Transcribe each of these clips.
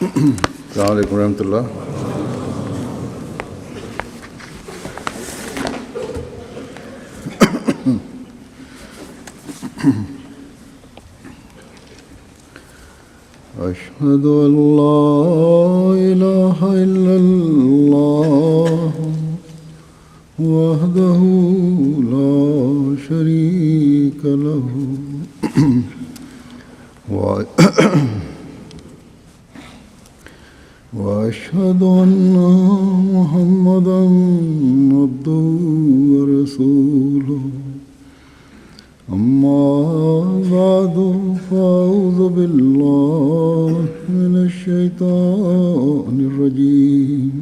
السلام علیکم ورحمۃ اللہ۔ أشهد أن لا إله إلا الله وحده لا شريك له وأشهد أن محمدا عبده ورسوله أما بعد فأعوذ بالله من الشيطان الرجيم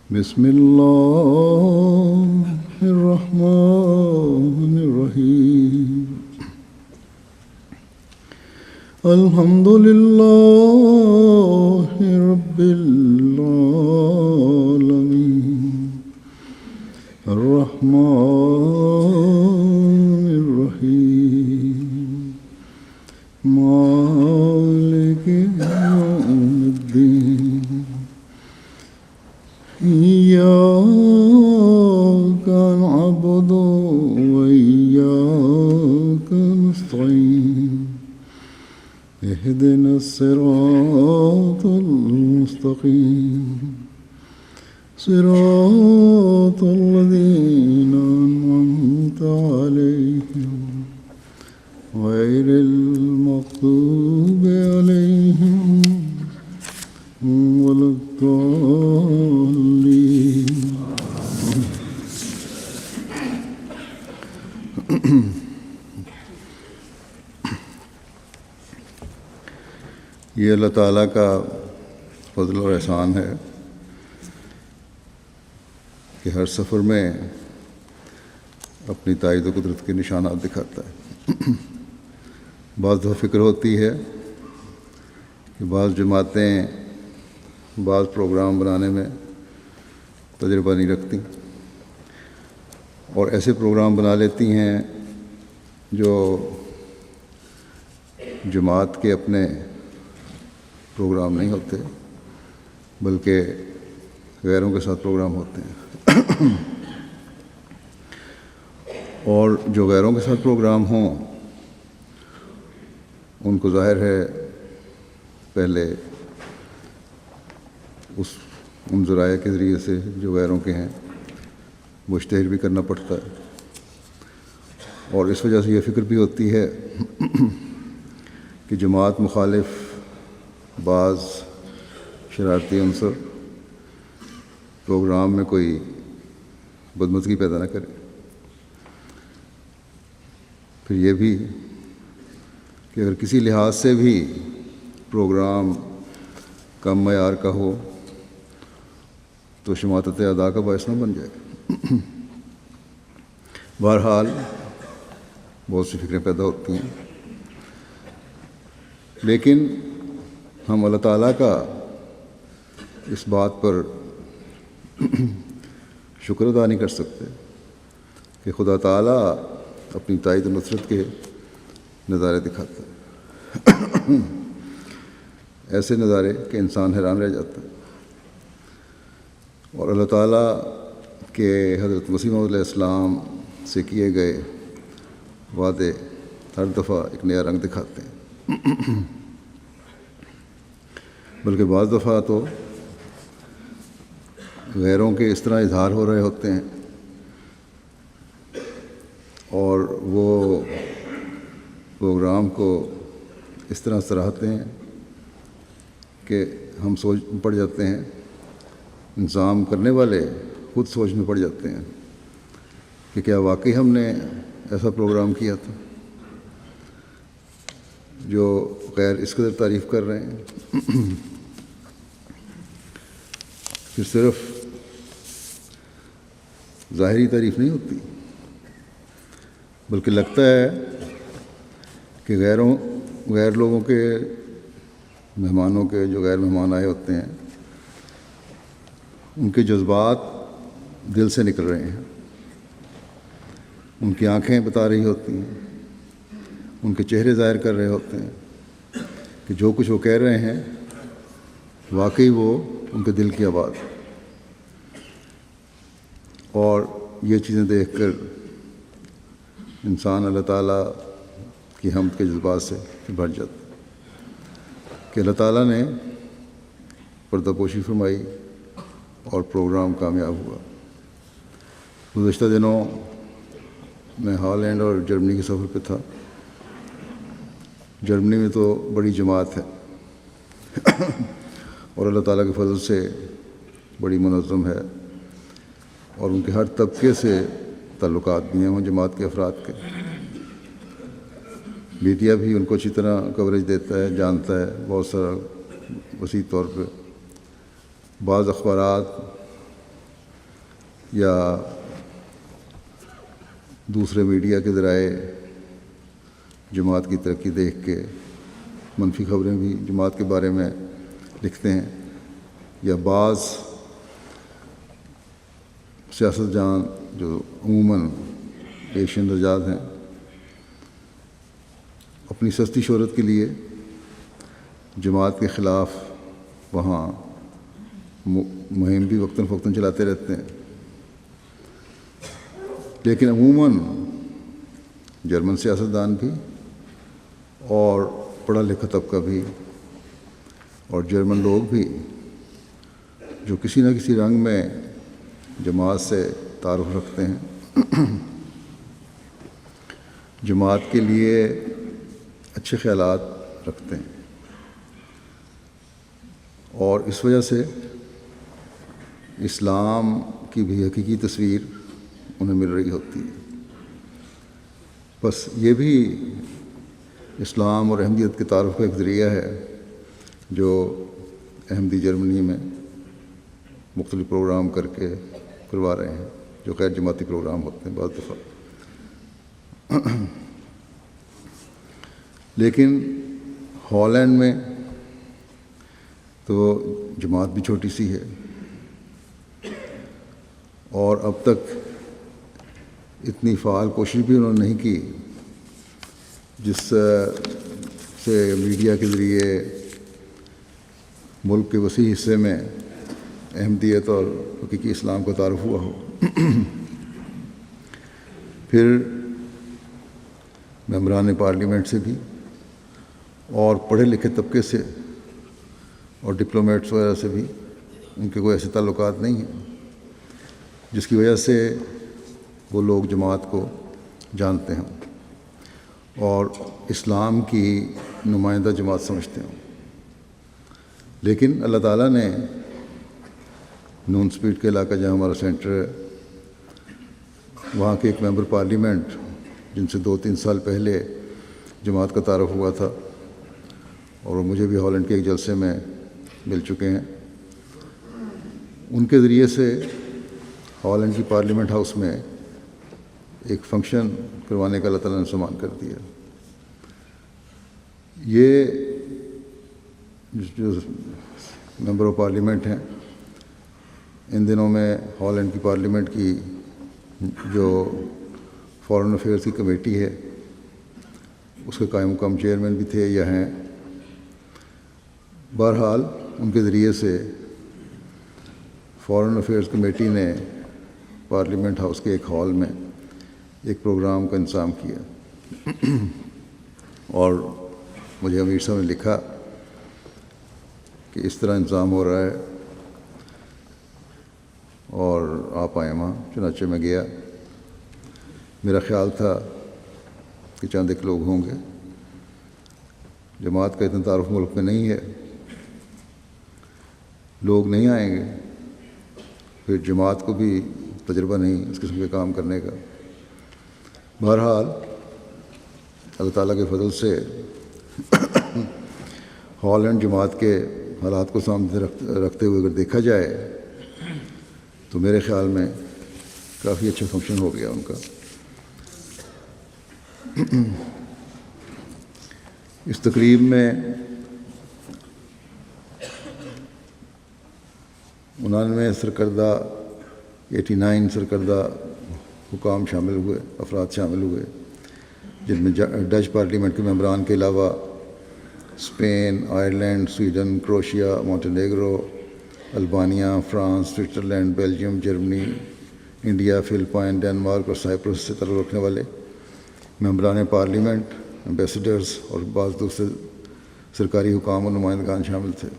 بسم الله الرحمن الرحيم الحمد لله رب العالمين الرحمن الرحيم مالك يوم الدين إياك نعبد وإياك نستعين اهدنا الصراط المستقيم صراط الذين أنعمت عليهم غير المغضوب عليهم ولا الضالين۔ یہ اللہ تعالیٰ کا فضل اور احسان ہے کہ ہر سفر میں اپنی تائید و قدرت کے نشانات دکھاتا ہے۔ بعض دفعہ فکر ہوتی ہے کہ بعض جماعتیں بعض پروگرام بنانے میں تجربہ نہیں رکھتی اور ایسے پروگرام بنا لیتی ہیں جو جماعت کے اپنے پروگرام نہیں ہوتے بلکہ غیروں کے ساتھ پروگرام ہوتے ہیں، اور جو غیروں کے ساتھ پروگرام ہوں ان کو ظاہر ہے پہلے ان ذرائع کے ذریعے سے جو غیروں کے ہیں وہ اشتہار بھی کرنا پڑتا ہے، اور اس وجہ سے یہ فکر بھی ہوتی ہے کہ جماعت مخالف بعض شرارتی عنصر پروگرام میں کوئی بدمزگی پیدا نہ کرے۔ پھر یہ بھی کہ اگر کسی لحاظ سے بھی پروگرام کم معیار کا ہو تو شماتت اعداء کا باعث نہ بن جائے۔ بہرحال بہت سی فکریں پیدا ہوتی ہیں، لیکن ہم اللہ تعالیٰ کا اس بات پر شکر ادا نہیں کر سکتے کہ خدا تعالیٰ اپنی تائید و نصرت کے نظارے دکھاتا ہے، ایسے نظارے کہ انسان حیران رہ جاتا ہے، اور اللہ تعالیٰ کے حضرت مسیح موعود علیہ السلام سے کیے گئے وعدے ہر دفعہ ایک نیا رنگ دکھاتے ہیں، بلکہ بعض دفعہ تو غیروں کے اس طرح اظہار ہو رہے ہوتے ہیں اور وہ پروگرام کو اس طرح سراہتے ہیں کہ ہم سوچ پڑ جاتے ہیں، انتظام کرنے والے خود سوچ میں پڑ جاتے ہیں کہ کیا واقعی ہم نے ایسا پروگرام کیا تھا جو غیر اس قدر تعریف کر رہے ہیں۔ پھر صرف ظاہری تعریف نہیں ہوتی بلکہ لگتا ہے کہ غیر لوگوں کے مہمانوں کے جو غیر مہمان آئے ہوتے ہیں ان کے جذبات دل سے نکل رہے ہیں، ان کی آنکھیں بتا رہی ہوتی ہیں، ان کے چہرے ظاہر کر رہے ہوتے ہیں کہ جو کچھ وہ کہہ رہے ہیں واقعی وہ ان کے دل کی آواز، اور یہ چیزیں دیکھ کر انسان اللہ تعالیٰ کی حمد کے جذبات سے بھر جاتا کہ اللہ تعالیٰ نے پردہ پوشی فرمائی اور پروگرام کامیاب ہوا۔ گزشتہ دنوں میں ہالینڈ اور جرمنی کے سفر پہ تھا۔ جرمنی میں تو بڑی جماعت ہے اور اللہ تعالیٰ کے فضل سے بڑی منظم ہے، اور ان کے ہر طبقے سے تعلقات بھی ہیں وہ جماعت کے افراد کے۔ میڈیا بھی ان کو اچھی طرح کوریج دیتا ہے، جانتا ہے بہت سارا وسیع طور پہ۔ بعض اخبارات یا دوسرے میڈیا کے ذرائع جماعت کی ترقی دیکھ کے منفی خبریں بھی جماعت کے بارے میں لکھتے ہیں، یا بعض سیاست جان جو عموماً ایشین رجال ہیں اپنی سستی شہرت کے لیے جماعت کے خلاف وہاں مہم بھی وقتاً فوقتاً چلاتے رہتے ہیں۔ لیکن عموماً جرمن سیاستدان بھی اور پڑھا لکھا طبقہ بھی اور جرمن لوگ بھی جو کسی نہ کسی رنگ میں جماعت سے تعارف رکھتے ہیں، جماعت کے لیے اچھے خیالات رکھتے ہیں، اور اس وجہ سے اسلام کی بھی حقیقی تصویر انہیں مل رہی ہوتی ہے۔ بس یہ بھی اسلام اور احمدیت کے تعارف کا ایک ذریعہ ہے جو احمدی جرمنی میں مختلف پروگرام کر کے کروا رہے ہیں، جو غیر جماعتی پروگرام ہوتے ہیں بعض دفعہ۔ لیکن ہالینڈ میں تو جماعت بھی چھوٹی سی ہے، اور اب تک اتنی فعال کوشش بھی انہوں نے نہیں کی جس سے میڈیا کے ذریعے ملک کے وسیع حصے میں احمدیت اور حقیقی اسلام کا تعارف ہوا ہو۔ پھر ممبران پارلیمنٹ سے بھی اور پڑھے لکھے طبقے سے اور ڈپلومیٹس وغیرہ سے بھی ان کے کوئی ایسے تعلقات نہیں ہیں جس کی وجہ سے وہ لوگ جماعت کو جانتے ہیں اور اسلام کی نمائندہ جماعت سمجھتے ہیں۔ لیکن اللہ تعالیٰ نے نون سپیٹ کے علاقہ جہاں ہمارا سینٹر ہے، وہاں کے ایک ممبر پارلیمنٹ جن سے 2-3 سال پہلے جماعت کا تعارف ہوا تھا، اور وہ مجھے بھی ہالینڈ کے ایک جلسے میں مل چکے ہیں، ان کے ذریعے سے ہالینڈ کی پارلیمنٹ ہاؤس میں ایک فنکشن کروانے کا اللہ تعالیٰ نے سامان کر دیا۔ یہ جو ممبر آف پارلیمنٹ ہیں، ان دنوں میں ہالینڈ کی پارلیمنٹ کی جو فارن افیئرس کی کمیٹی ہے اس کے قائم مقام چیئرمین بھی تھے یا ہیں۔ بہرحال ان کے ذریعے سے فارن افیئرس کمیٹی نے پارلیمنٹ ہاؤس کے ایک ہال میں ایک پروگرام کا انتظام کیا، اور مجھے امیر صاحب نے لکھا کہ اس طرح انتظام ہو رہا ہے اور آپ آئے وہاں۔ چنانچہ میں گیا۔ میرا خیال تھا کہ چند ایک لوگ ہوں گے، جماعت کا اتنا تعارف ملک میں نہیں ہے، لوگ نہیں آئیں گے، پھر جماعت کو بھی تجربہ نہیں اس قسم کے کام کرنے کا۔ بہرحال اللہ تعالیٰ کے فضل سے ہالینڈ جماعت کے حالات کو سامنے رکھتے ہوئے اگر دیکھا جائے تو میرے خیال میں کافی اچھا فنکشن ہو گیا ان کا۔ اس تقریب میں 89 سرکردہ 89 سرکردہ حکام شامل ہوئے، افراد شامل ہوئے، جن میں ڈچ پارلیمنٹ کے ممبران کے علاوہ Spain, Ireland, Sweden, Croatia, Montenegro, Albania, France, Switzerland, Belgium, جرمنی، انڈیا، فلپائن، ڈنمارک اور سائپرس سے تعلق رکھنے والے ممبران پارلیمنٹ، ایمبیسڈرز اور بعض دوسرے سرکاری حکام اور نمائندگان شامل تھے۔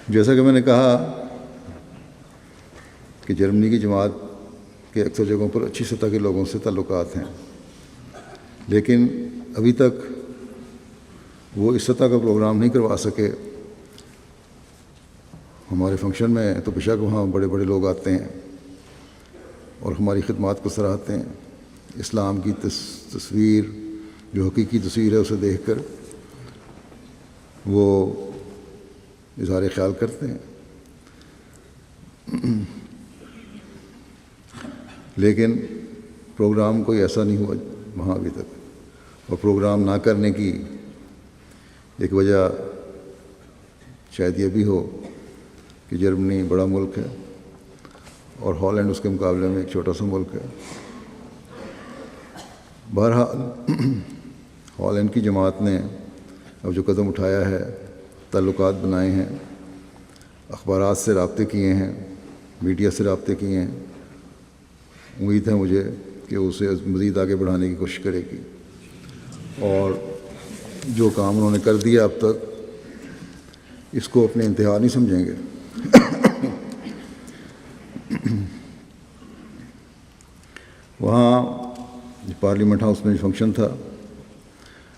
جیسا کہ میں نے کہا کہ جرمنی کی جماعت کے اکثر جگہوں پر اچھی سطح کے لوگوں سے تعلقات ہیں، لیکن ابھی تک وہ اس سطح کا پروگرام نہیں کروا سکے۔ ہمارے فنکشن میں تو بے شک وہاں بڑے بڑے لوگ آتے ہیں اور ہماری خدمات کو سراہتے ہیں، اسلام کی تصویر جو حقیقی تصویر ہے اسے دیکھ کر وہ اظہار خیال کرتے ہیں، لیکن پروگرام کوئی ایسا نہیں ہوا وہاں ابھی تک۔ اور پروگرام نہ کرنے کی ایک وجہ شاید یہ بھی ہو کہ جرمنی بڑا ملک ہے اور ہالینڈ اس کے مقابلے میں ایک چھوٹا سا ملک ہے۔ بہرحال ہالینڈ کی جماعت نے اب جو قدم اٹھایا ہے، تعلقات بنائے ہیں، اخبارات سے رابطے کیے ہیں، میڈیا سے رابطے کیے ہیں، امید ہے مجھے کہ اسے مزید آگے بڑھانے کی کوشش کرے گی، اور جو کام انہوں نے کر دیا اب تک اس کو اپنے انتہا نہیں سمجھیں گے۔ وہاں پارلیمنٹ ہاؤس میں جو فنکشن تھا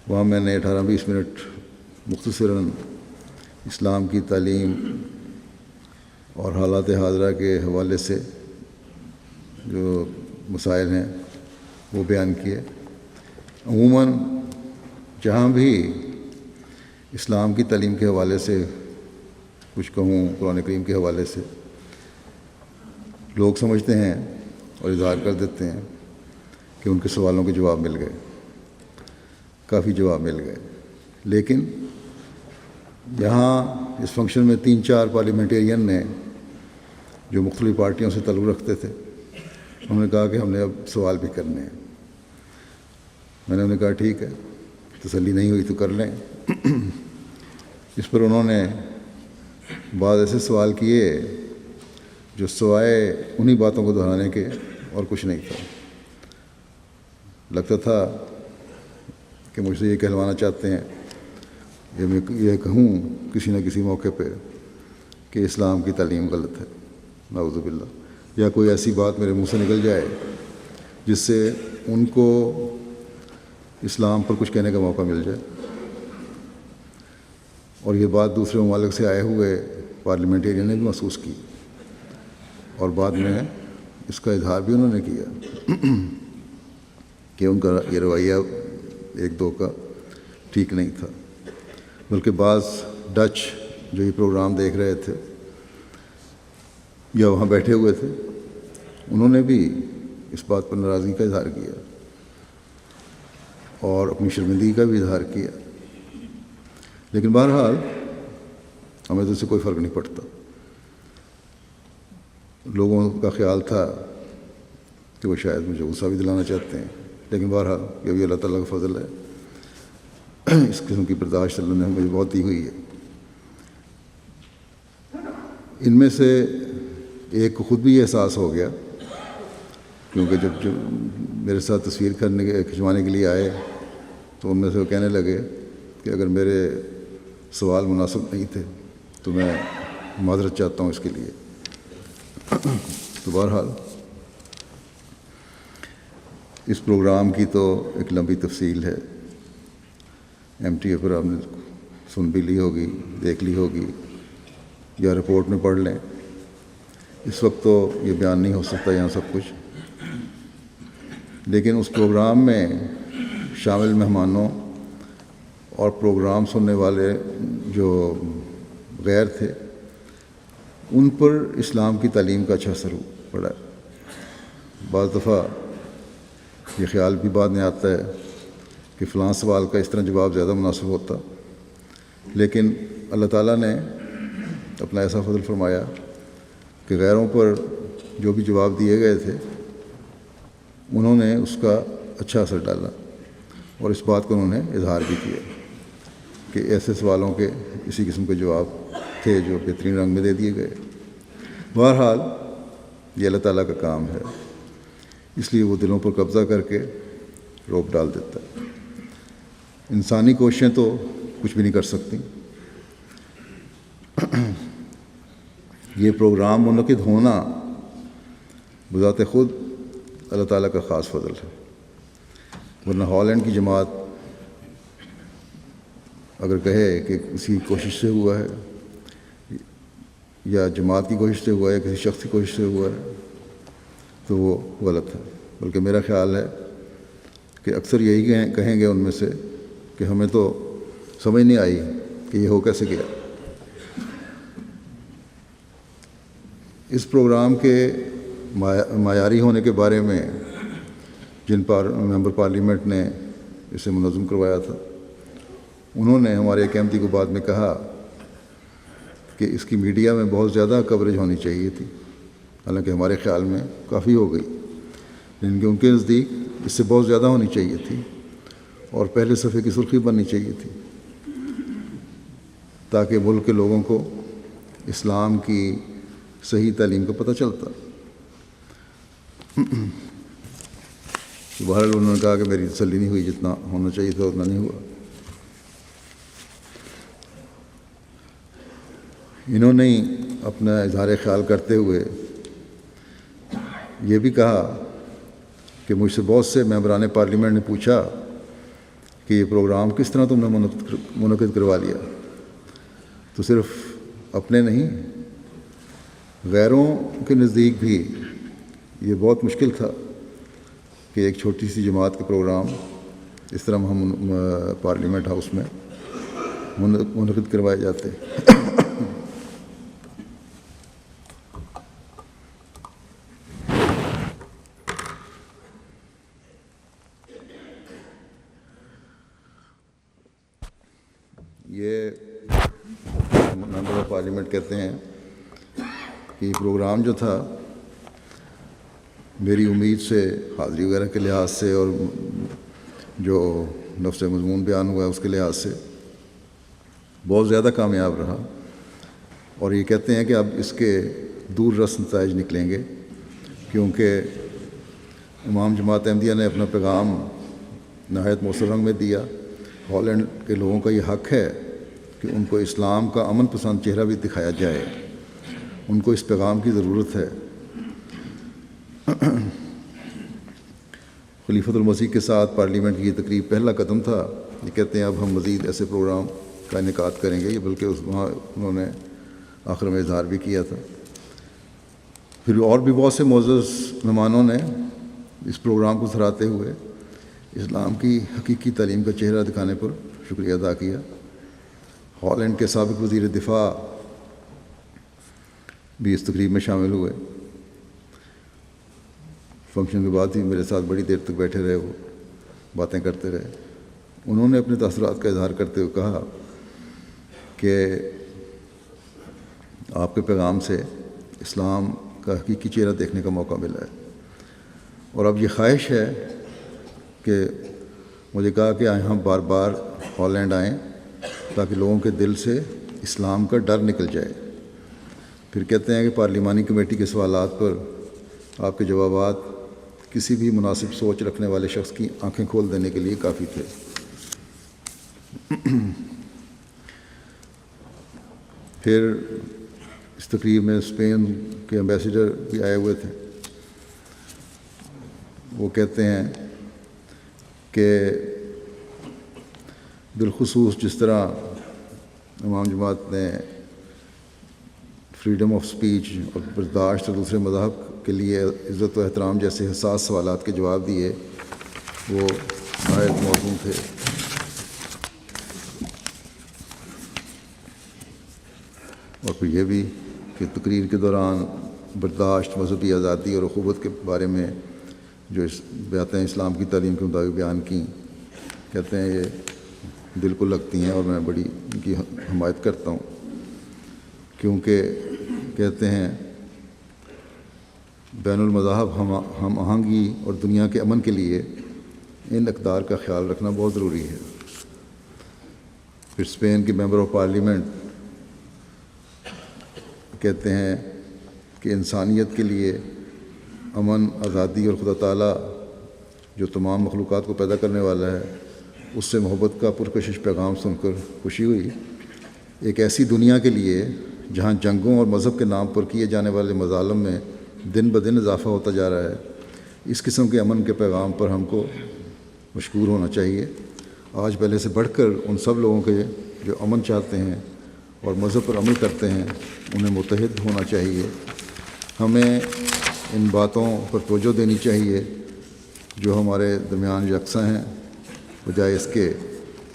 وہاں میں نے 18-20 منٹ مختصراً اسلام کی تعلیم اور حالات حاضرہ کے حوالے سے جو مسائل ہیں وہ بیان کیے۔ عموماً جہاں بھی اسلام کی تعلیم کے حوالے سے کچھ کہوں، قرآن کریم کے حوالے سے، لوگ سمجھتے ہیں اور اظہار کر دیتے ہیں کہ ان کے سوالوں کے جواب مل گئے، کافی جواب مل گئے، لیکن یہاں اس فنکشن میں 3-4 پارلیمنٹیرین نے جو مختلف پارٹیوں سے تعلق رکھتے تھے، انہوں نے کہا کہ ہم نے اب سوال بھی کرنے ہیں۔ میں نے انہیں کہا ٹھیک ہے، تسلی نہیں ہوئی تو کر لیں۔ اس پر انہوں نے بعض ایسے سوال کیے جو سوائے انہی باتوں کو دہرانے کے اور کچھ نہیں تھا۔ لگتا تھا کہ مجھ سے یہ کہلوانا چاہتے ہیں، یا میں یہ کہوں کسی نہ کسی موقع پہ کہ اسلام کی تعلیم غلط ہے، نعوذ باللہ، یا کوئی ایسی بات میرے منہ سے نکل جائے جس سے ان کو اسلام پر کچھ کہنے کا موقع مل جائے۔ اور یہ بات دوسرے ممالک سے آئے ہوئے پارلیمنٹیرین نے بھی محسوس کی، اور بعد میں اس کا اظہار بھی انہوں نے کیا کہ ان کا یہ رویہ 1-2 کا ٹھیک نہیں تھا۔ بلکہ بعض ڈچ جو یہ پروگرام دیکھ رہے تھے یا وہاں بیٹھے ہوئے تھے، انہوں نے بھی اس بات پر ناراضگی کا اظہار کیا اور اپنی شرمندگی کا بھی اظہار کیا، لیکن بہرحال ہمیں تو اس سے کوئی فرق نہیں پڑتا۔ لوگوں کا خیال تھا کہ وہ شاید مجھے غصہ بھی دلانا چاہتے ہیں، لیکن بہرحال یہ بھی اللہ تعالیٰ کا فضل ہے، اس قسم کی برداشت اللہ نے مجھے بہت دی ہوئی ہے۔ ان میں سے ایک کو خود بھی یہ احساس ہو گیا، کیونکہ جب میرے ساتھ تصویر کھنچوانے کے لیے آئے تو ان میں سے وہ کہنے لگے کہ اگر میرے سوال مناسب نہیں تھے تو میں معذرت چاہتا ہوں اس کے لیے۔ تو بہرحال اس پروگرام کی تو ایک لمبی تفصیل ہے، MTA پر آپ نے سن بھی لی ہوگی، دیکھ لی ہوگی، یا رپورٹ میں پڑھ لیں۔ اس وقت تو یہ بیان نہیں ہو سکتا یہاں سب کچھ، لیکن اس پروگرام میں شامل مہمانوں اور پروگرام سننے والے جو غیر تھے ان پر اسلام کی تعلیم کا اچھا اثر پڑا ہے۔ بعض دفعہ یہ خیال بھی بعد میں آتا ہے کہ فلاں سوال کا اس طرح جواب زیادہ مناسب ہوتا، لیکن اللہ تعالیٰ نے اپنا ایسا فضل فرمایا کہ غیروں پر جو بھی جواب دیے گئے تھے انہوں نے اس کا اچھا اثر ڈالا، اور اس بات کو انہوں نے اظہار بھی کیا۔ کہ ایسے سوالوں کے اسی قسم کے جواب تھے جو بہترین رنگ میں دے دیے گئے۔ بہرحال یہ اللہ تعالیٰ کا کام ہے، اس لیے وہ دلوں پر قبضہ کر کے روک ڈال دیتا ہے۔ انسانی کوششیں تو کچھ بھی نہیں کر سکتی۔ یہ پروگرام منعقد ہونا بذات خود اللہ تعالیٰ کا خاص فضل ہے، ورنہ ہالینڈ کی جماعت اگر کہے کہ کسی کوشش سے ہوا ہے یا جماعت کی کوشش سے ہوا ہے یا کسی شخص کی کوشش سے ہوا ہے تو وہ غلط ہے، بلکہ میرا خیال ہے کہ اکثر یہی کہیں گے ان میں سے کہ ہمیں تو سمجھ نہیں آئی کہ یہ ہو کیسے گیا۔ اس پروگرام کے معیاری ہونے کے بارے میں جن ممبر پارلیمنٹ نے اسے منظم کروایا تھا، انہوں نے ہمارے ایک احمدی کو بعد میں کہا کہ اس کی میڈیا میں بہت زیادہ کوریج ہونی چاہیے تھی، حالانکہ ہمارے خیال میں کافی ہو گئی، لیکن کہ ان کے نزدیک اس سے بہت زیادہ ہونی چاہیے تھی اور پہلے صفحے کی سرخی بننی چاہیے تھی، تاکہ ملک کے لوگوں کو اسلام کی صحیح تعلیم کا پتہ چلتا۔ بہرحال انہوں نے کہا کہ میری تسلی نہیں ہوئی، جتنا ہونا چاہیے تھا اتنا نہیں ہوا۔ انہوں نے اپنا اظہار خیال کرتے ہوئے یہ بھی کہا کہ مجھ سے بہت سے ممبران پارلیمنٹ نے پوچھا کہ یہ پروگرام کس طرح تم نے منعقد کروا لیا، تو صرف اپنے نہیں غیروں کے نزدیک بھی یہ بہت مشکل تھا کہ ایک چھوٹی سی جماعت کے پروگرام اس طرح ہم پارلیمنٹ ہاؤس میں منعقد کروائے جاتے۔ یہ ممبر آف پارلیمنٹ کہتے ہیں کہ یہ پروگرام جو تھا میری امید سے، حاضری وغیرہ کے لحاظ سے اور جو نفس مضمون بیان ہوا ہے اس کے لحاظ سے بہت زیادہ کامیاب رہا، اور یہ کہتے ہیں کہ اب اس کے دور رس نتائج نکلیں گے، کیونکہ امام جماعت احمدیہ نے اپنا پیغام نہایت مؤثر رنگ میں دیا۔ ہالینڈ کے لوگوں کا یہ حق ہے کہ ان کو اسلام کا امن پسند چہرہ بھی دکھایا جائے، ان کو اس پیغام کی ضرورت ہے۔ خلیفۃ المسیح کے ساتھ پارلیمنٹ کی یہ تقریب پہلا قدم تھا۔ یہ کہتے ہیں اب ہم مزید ایسے پروگرام کا انعقاد کریں گے، یہ بلکہ وہاں انہوں نے آخر میں اظہار بھی کیا تھا۔ پھر اور بھی بہت سے معزز مہمانوں نے اس پروگرام کو سراہتے ہوئے اسلام کی حقیقی تعلیم کا چہرہ دکھانے پر شکریہ ادا کیا۔ ہالینڈ کے سابق وزیر دفاع بھی اس تقریب میں شامل ہوئے۔ فنکشن کے بعد ہی میرے ساتھ بڑی دیر تک بیٹھے رہے، وہ باتیں کرتے رہے۔ انہوں نے اپنے تاثرات کا اظہار کرتے ہوئے کہا کہ آپ کے پیغام سے اسلام کا حقیقی چہرہ دیکھنے کا موقع ملا ہے، اور اب یہ خواہش ہے کہ مجھے کہا کہ ہم بار بار ہالینڈ آئیں تاکہ لوگوں کے دل سے اسلام کا ڈر نکل جائے۔ پھر کہتے ہیں کہ پارلیمانی کمیٹی کے سوالات پر آپ کے جوابات کسی بھی مناسب سوچ رکھنے والے شخص کی آنکھیں کھول دینے کے لیے کافی تھے۔ پھر اس تقریب میں اسپین کے ایمبیسیڈر بھی آئے ہوئے تھے۔ وہ کہتے ہیں کہ بالخصوص جس طرح امام جماعت نے فریڈم آف سپیچ اور برداشت اور دوسرے مذاہب کے لیے عزت و احترام جیسے حساس سوالات کے جواب دیے، وہ نہایت موزوں تھے۔ اور پھر یہ بھی کہ تقریر کے دوران برداشت، مذہبی آزادی اور اخوت کے بارے میں جو باتیں اسلام کی تعلیم کے مطابق بیان کی، کہتے ہیں یہ دل کو لگتی ہیں اور میں بڑی ان کی حمایت کرتا ہوں، کیونکہ کہتے ہیں بین المذاہب ہم آہنگی اور دنیا کے امن کے لیے ان اقدار کا خیال رکھنا بہت ضروری ہے۔ پھر اسپین کے ممبر آف پارلیمنٹ کہتے ہیں کہ انسانیت کے لیے امن، آزادی اور خدا تعالیٰ جو تمام مخلوقات کو پیدا کرنے والا ہے اس سے محبت کا پرکشش پیغام سن کر خوشی ہوئی۔ ایک ایسی دنیا کے لیے جہاں جنگوں اور مذہب کے نام پر کیے جانے والے مظالم میں دن بدن اضافہ ہوتا جا رہا ہے، اس قسم کے امن کے پیغام پر ہم کو مشکور ہونا چاہیے۔ آج پہلے سے بڑھ کر ان سب لوگوں کے جو امن چاہتے ہیں اور مذہب پر عمل کرتے ہیں انہیں متحد ہونا چاہیے۔ ہمیں ان باتوں پر توجہ دینی چاہیے جو ہمارے درمیان یکساں ہیں، بجائے اس کے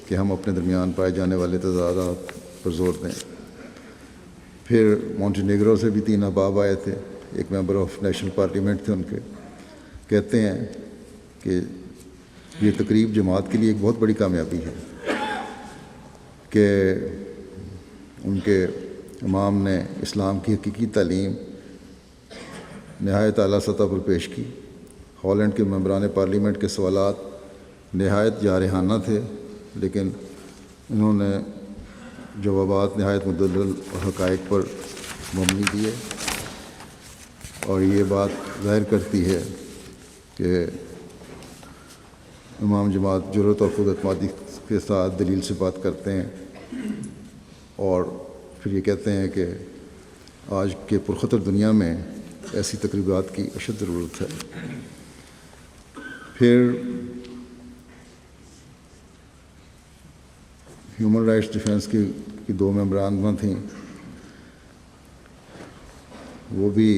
کہ ہم اپنے درمیان پائے جانے والے تضادات پر زور دیں۔ پھر مونٹینیگرو سے بھی 3 احباب آئے تھے، ایک ممبر آف نیشنل پارلیمنٹ تھے ان کے، کہتے ہیں کہ یہ تقریب جماعت کے لیے ایک بہت بڑی کامیابی ہے کہ ان کے امام نے اسلام کی حقیقی تعلیم نہایت اعلیٰ سطح پر پیش کی۔ ہالینڈ کے ممبران پارلیمنٹ کے سوالات نہایت جارحانہ تھے، لیکن انہوں نے جوابات نہایت مدلل اور حقائق پر مبنی دیے، اور یہ بات ظاہر کرتی ہے کہ امام جماعت جرأت اور خود اعتمادی کے ساتھ دلیل سے بات کرتے ہیں، اور پھر یہ کہتے ہیں کہ آج کے پرخطر دنیا میں ایسی تقریبات کی اشد ضرورت ہے۔ پھر ہیومن رائٹس ڈیفینس کی 2 ممبران تھیں، وہ بھی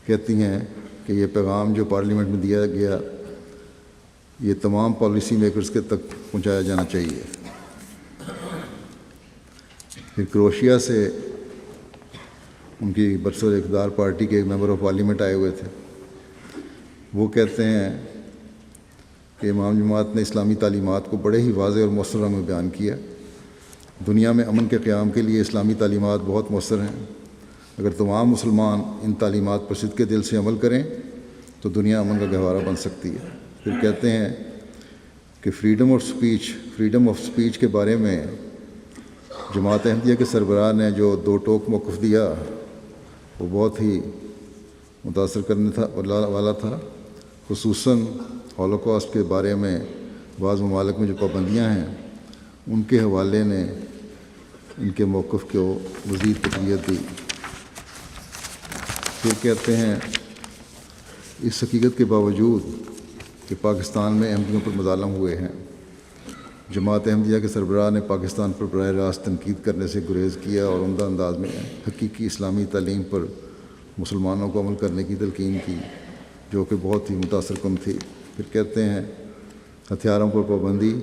کہتی ہیں کہ یہ پیغام جو پارلیمنٹ میں دیا گیا یہ تمام پالیسی میکرز کے تک پہنچایا جانا چاہیے۔ پھر کروشیا سے ان کی برسر اقتدار پارٹی کے ایک ممبر آف پارلیمنٹ آئے ہوئے تھے، وہ کہتے ہیں کہ امام جماعت نے اسلامی تعلیمات کو بڑے ہی واضح اور مؤثر رنگ میں بیان کیا۔ دنیا میں امن کے قیام کے لیے اسلامی تعلیمات بہت مؤثر ہیں۔ اگر تمام مسلمان ان تعلیمات پر صدق دل سے عمل کریں تو دنیا امن کا گہوارہ بن سکتی ہے۔ پھر کہتے ہیں کہ فریڈم آف سپیچ کے بارے میں جماعت احمدیہ کے سربراہ نے جو 2 ٹوک موقف دیا وہ بہت ہی متاثر کرنے والا تھا، خصوصاً ہولوکاسٹ کے بارے میں بعض ممالک میں جو پابندیاں ہیں ان کے حوالے نے ان کے موقف کو مزید تقویت دی۔ پھر کہتے ہیں اس حقیقت کے باوجود کہ پاکستان میں احمدیوں پر مظالم ہوئے ہیں، جماعت احمدیہ کے سربراہ نے پاکستان پر براہ راست تنقید کرنے سے گریز کیا اور عمدہ انداز میں حقیقی اسلامی تعلیم پر مسلمانوں کو عمل کرنے کی تلقین کی، جو کہ بہت ہی متاثر کن تھی۔ پھر کہتے ہیں ہتھیاروں پر پابندی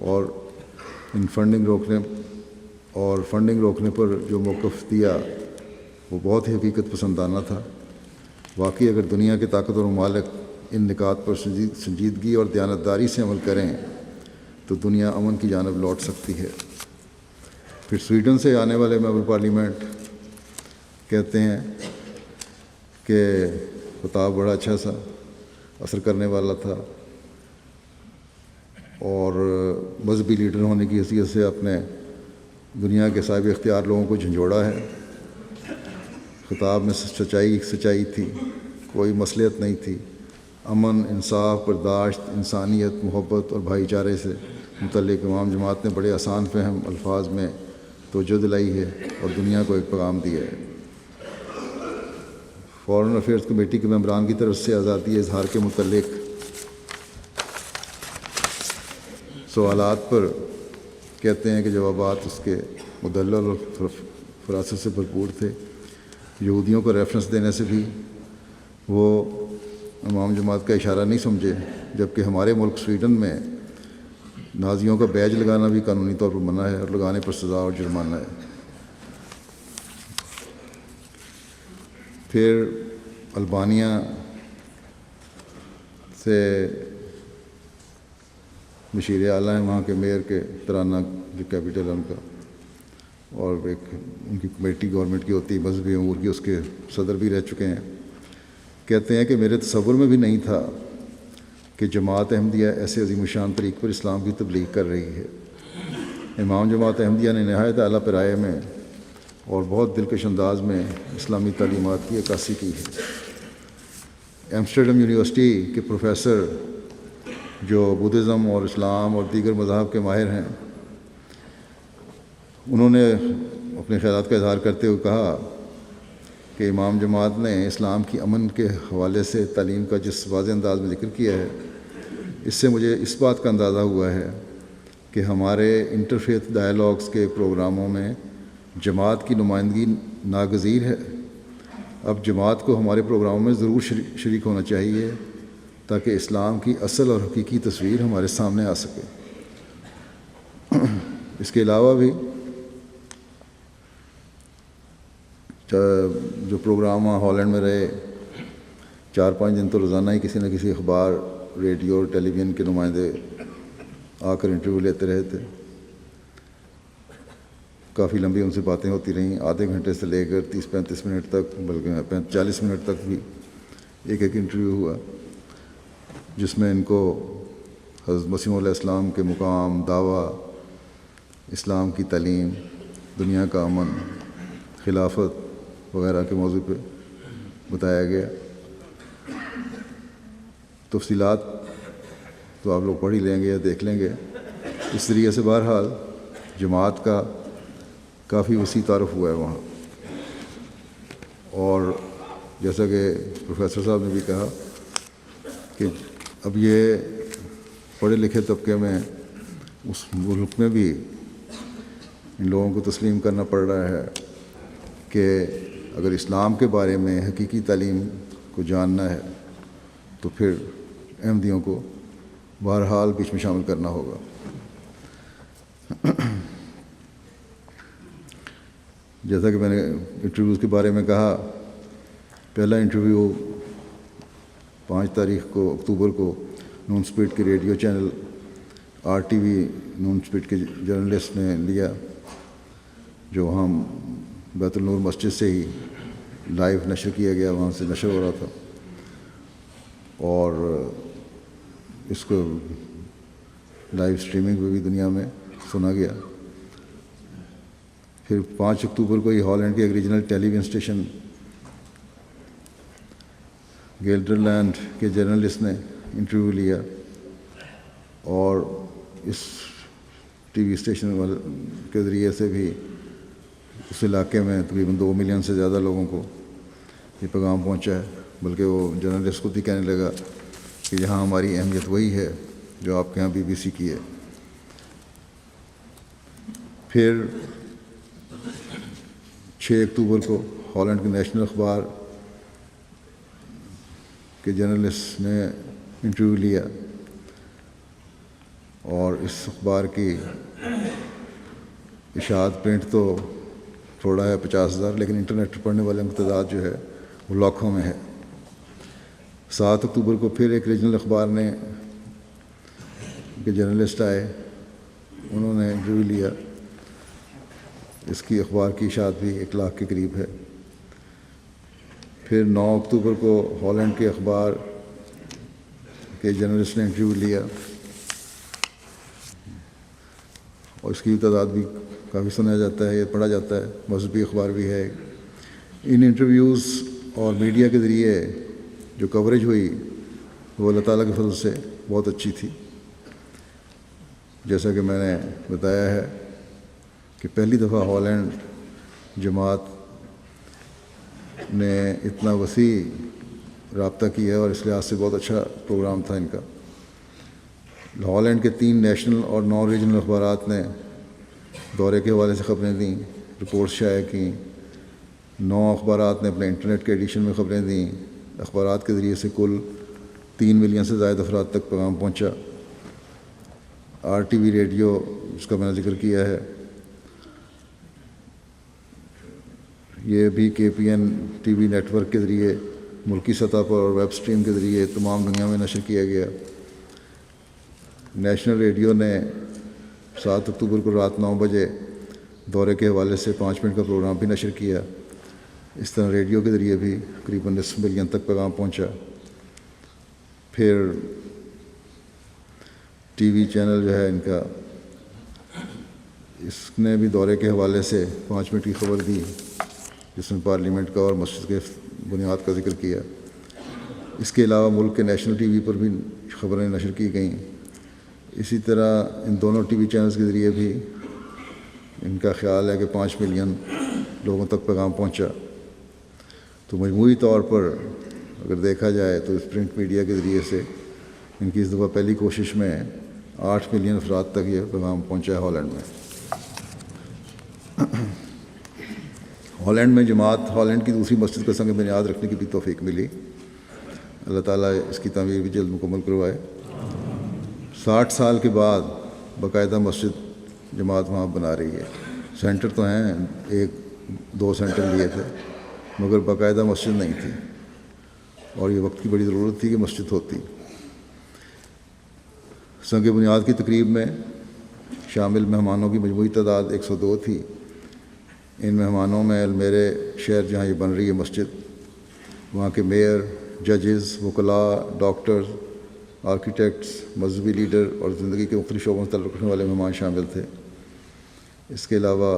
اور فنڈنگ روکنے پر جو موقف دیا وہ بہت ہی حقیقت پسندانہ تھا۔ واقعی اگر دنیا کے طاقتور ممالک ان نکات پر سنجیدگی اور دیانتداری سے عمل کریں تو دنیا امن کی جانب لوٹ سکتی ہے۔ پھر سویڈن سے آنے والے ممبر پارلیمنٹ کہتے ہیں کہ خطاب بڑا اچھا سا اثر کرنے والا تھا، اور مذہبی لیڈر ہونے کی حیثیت سے اپنے دنیا کے صاحب اختیار لوگوں کو جھنجھوڑا ہے۔ خطاب میں سچائی تھی، کوئی مصلحت نہیں تھی۔ امن، انصاف، برداشت، انسانیت، محبت اور بھائی چارے سے متعلق امام جماعت نے بڑے آسان فہم الفاظ میں توجہ دلائی ہے اور دنیا کو ایک پیغام دیا ہے۔ فارن افیئرز کمیٹی کے ممبران کی طرف سے آزادی اظہار کے متعلق سوالات پر کہتے ہیں کہ جوابات اس کے مدلل اور فراست سے بھرپور تھے۔ یہودیوں کو ریفرنس دینے سے بھی وہ امام جماعت کا اشارہ نہیں سمجھے، جبکہ ہمارے ملک سویڈن میں نازیوں کا بیج لگانا بھی قانونی طور پر منع ہے اور لگانے پر سزا اور جرمانہ ہے۔ پھر البانیہ سے مشیر اعلیٰ ہیں وہاں کے میئر کے ترانہ جو کیپٹل ہے ان کا، اور ایک ان کی کمیٹی گورنمنٹ کی ہوتی ہے مذہبی امور کی، اس کے صدر بھی رہ چکے ہیں۔ کہتے ہیں کہ میرے تصور میں بھی نہیں تھا کہ جماعت احمدیہ ایسے عظیم الشان طریق پر اسلام کی تبلیغ کر رہی ہے۔ امام جماعت احمدیہ نے نہایت اعلیٰ پیرائے میں اور بہت دلکش انداز میں اسلامی تعلیمات کی عکاسی کی ہے۔ ایمسٹرڈم یونیورسٹی کے پروفیسر جو بدھزم اور اسلام اور دیگر مذاہب کے ماہر ہیں، انہوں نے اپنے خیالات کا اظہار کرتے ہوئے کہا کہ امام جماعت نے اسلام کی امن کے حوالے سے تعلیم کا جس واضح انداز میں ذکر کیا ہے، اس سے مجھے اس بات کا اندازہ ہوا ہے کہ ہمارے انٹرفیتھ ڈائیلاگس کے پروگراموں میں جماعت کی نمائندگی ناگزیر ہے۔ اب جماعت کو ہمارے پروگراموں میں ضرور شریک ہونا چاہیے تاکہ اسلام کی اصل اور حقیقی تصویر ہمارے سامنے آ سکے۔ اس کے علاوہ بھی جو پروگرام ہالینڈ میں رہے، 4-5 دن تو روزانہ ہی کسی نہ کسی اخبار، ریڈیو اور ٹیلی ویژن کے نمائندے آ کر انٹرویو لیتے رہے تھے۔ کافی لمبی ان سے باتیں ہوتی رہیں، آدھے گھنٹے سے لے کر 30-35 منٹ تک، بلکہ 40 منٹ تک بھی ایک انٹرویو ہوا، جس میں ان کو حضرت مسیح علیہ السلام کے مقام، دعویٰ، اسلام کی تعلیم، دنیا کا امن، خلافت وغیرہ کے موضوع پہ بتایا گیا۔ تفصیلات تو آپ لوگ پڑھ ہی لیں گے یا دیکھ لیں گے۔ اس ذریعے سے بہرحال جماعت کا کافی وسیع تعارف ہوا ہے وہاں، اور جیسا کہ پروفیسر صاحب نے بھی کہا کہ اب یہ پڑھے لکھے طبقے میں اس ملک میں بھی ان لوگوں کو تسلیم کرنا پڑ رہا ہے کہ اگر اسلام کے بارے میں حقیقی تعلیم کو جاننا ہے تو پھر احمدیوں کو بہرحال بیچ میں شامل کرنا ہوگا۔ جیسا کہ میں نے انٹرویوز کے بارے میں کہا، پہلا انٹرویو 5 تاریخ کو اکتوبر کو نون سپیڈ کے ریڈیو چینل RTV نون سپیڈ کے جرنلسٹ نے لیا، جو ہم بیت النور مسجد سے ہی لائیو نشر کیا گیا، وہاں سے نشر ہو رہا تھا، اور اس کو لائیو اسٹریمنگ پہ بھی دنیا میں سنا گیا۔ پھر 5 اکتوبر کو ہی ہالینڈ کے ایک ریجنل ٹیلی ویژن اسٹیشن گیلڈرلینڈ کے جرنلسٹ نے انٹرویو لیا، اور اس ٹی وی اسٹیشن کے ذریعے سے بھی اس علاقے میں تقریباً 2 ملین سے زیادہ لوگوں کو یہ پیغام پہنچا ہے، بلکہ وہ جرنلسٹ خود ہی کہنے لگا کہ یہاں ہماری اہمیت وہی ہے جو آپ کے یہاں BBC کی ہے۔ پھر 6 اکتوبر کو ہالینڈ کے نیشنل اخبار کے جرنلسٹ نے انٹرویو لیا، اور اس اخبار کی اشاعت پرنٹ تو تھوڑا ہے 50,000، لیکن انٹرنیٹ پر پڑھنے والوں کی تعداد جو ہے وہ لاکھوں میں ہے۔ 7 اکتوبر کو پھر ایک ریجنل اخبار نے کے جرنلسٹ آئے، انہوں نے انٹرویو لیا۔ اس کی اخبار کی اشاعت بھی 1 لاکھ کے قریب ہے۔ پھر 9 اکتوبر کو ہالینڈ کے اخبار کے جرنلسٹ نے انٹرویو لیا، اور اس کی تعداد بھی کافی سنا جاتا ہے، یہ پڑھا جاتا ہے، مذہبی اخبار بھی ہے۔ ان انٹرویوز اور میڈیا کے ذریعے جو کوریج ہوئی وہ اللہ تعالیٰ کے فضل سے بہت اچھی تھی۔ جیسا کہ میں نے بتایا ہے کہ پہلی دفعہ ہالینڈ جماعت نے اتنا وسیع رابطہ کیا ہے، اور اس لحاظ سے بہت اچھا پروگرام تھا ان کا۔ ہالینڈ کے 3 نیشنل اور 9 ریجنل اخبارات نے دورے کے حوالے سے خبریں دیں، رپورٹس شائع کیں۔ 9 اخبارات نے اپنے انٹرنیٹ کے ایڈیشن میں خبریں دیں۔ اخبارات کے ذریعے سے کل 3 ملین سے زائد افراد تک پیغام پہنچا۔ RTV ریڈیو، جس کا میں نے ذکر کیا ہے، یہ بھی KPN TV نیٹ ورک کے ذریعے ملکی سطح پر اور ویب سٹریم کے ذریعے تمام دنیا میں نشر کیا گیا۔ نیشنل ریڈیو نے 7 اکتوبر کو رات 9 بجے دورے کے حوالے سے 5 منٹ کا پروگرام بھی نشر کیا۔ اس طرح ریڈیو کے ذریعے بھی تقریباً 10 ملین تک پیغام پہنچا۔ پھر TV چینل جو ہے ان کا اس نے بھی دورے کے حوالے سے 5 منٹ کی خبر دی جس میں پارلیمنٹ کا اور مسجد کے بنیاد کا ذکر کیا۔ اس کے علاوہ ملک کے نیشنل ٹی وی پر بھی خبریں نشر کی گئیں۔ اسی طرح ان دونوں ٹی وی چینلز کے ذریعے بھی ان کا خیال ہے کہ 5 ملین لوگوں تک پیغام پہنچا۔ تو مجموعی طور پر اگر دیکھا جائے تو اس پرنٹ میڈیا کے ذریعے سے ان کی اس دفعہ پہلی کوشش میں 8 ملین افراد تک یہ پیغام پہنچا ہے ہالینڈ میں۔ ہالینڈ میں جماعت ہالینڈ کی دوسری مسجد کا سنگ بنیاد رکھنے کی بھی توفیق ملی۔ اللہ تعالیٰ اس کی تعمیر بھی جلد مکمل کروائے۔ 60 سال کے بعد باقاعدہ مسجد جماعت وہاں بنا رہی ہے۔ سینٹر تو ہیں، 1-2 سینٹر لیے تھے مگر باقاعدہ مسجد نہیں تھی، اور یہ وقت کی بڑی ضرورت تھی کہ مسجد ہوتی۔ سنگ بنیاد کی تقریب میں شامل مہمانوں کی مجموعی تعداد 102 تھی۔ ان مہمانوں میں المیرے شہر جہاں یہ بن رہی ہے مسجد، وہاں کے میئر، ججز، وکلاء، ڈاکٹرز، آرکیٹیکٹس، مذہبی لیڈر اور زندگی کے مختلف شعبوں سے تعلق رکھنے والے مہمان شامل تھے۔ اس کے علاوہ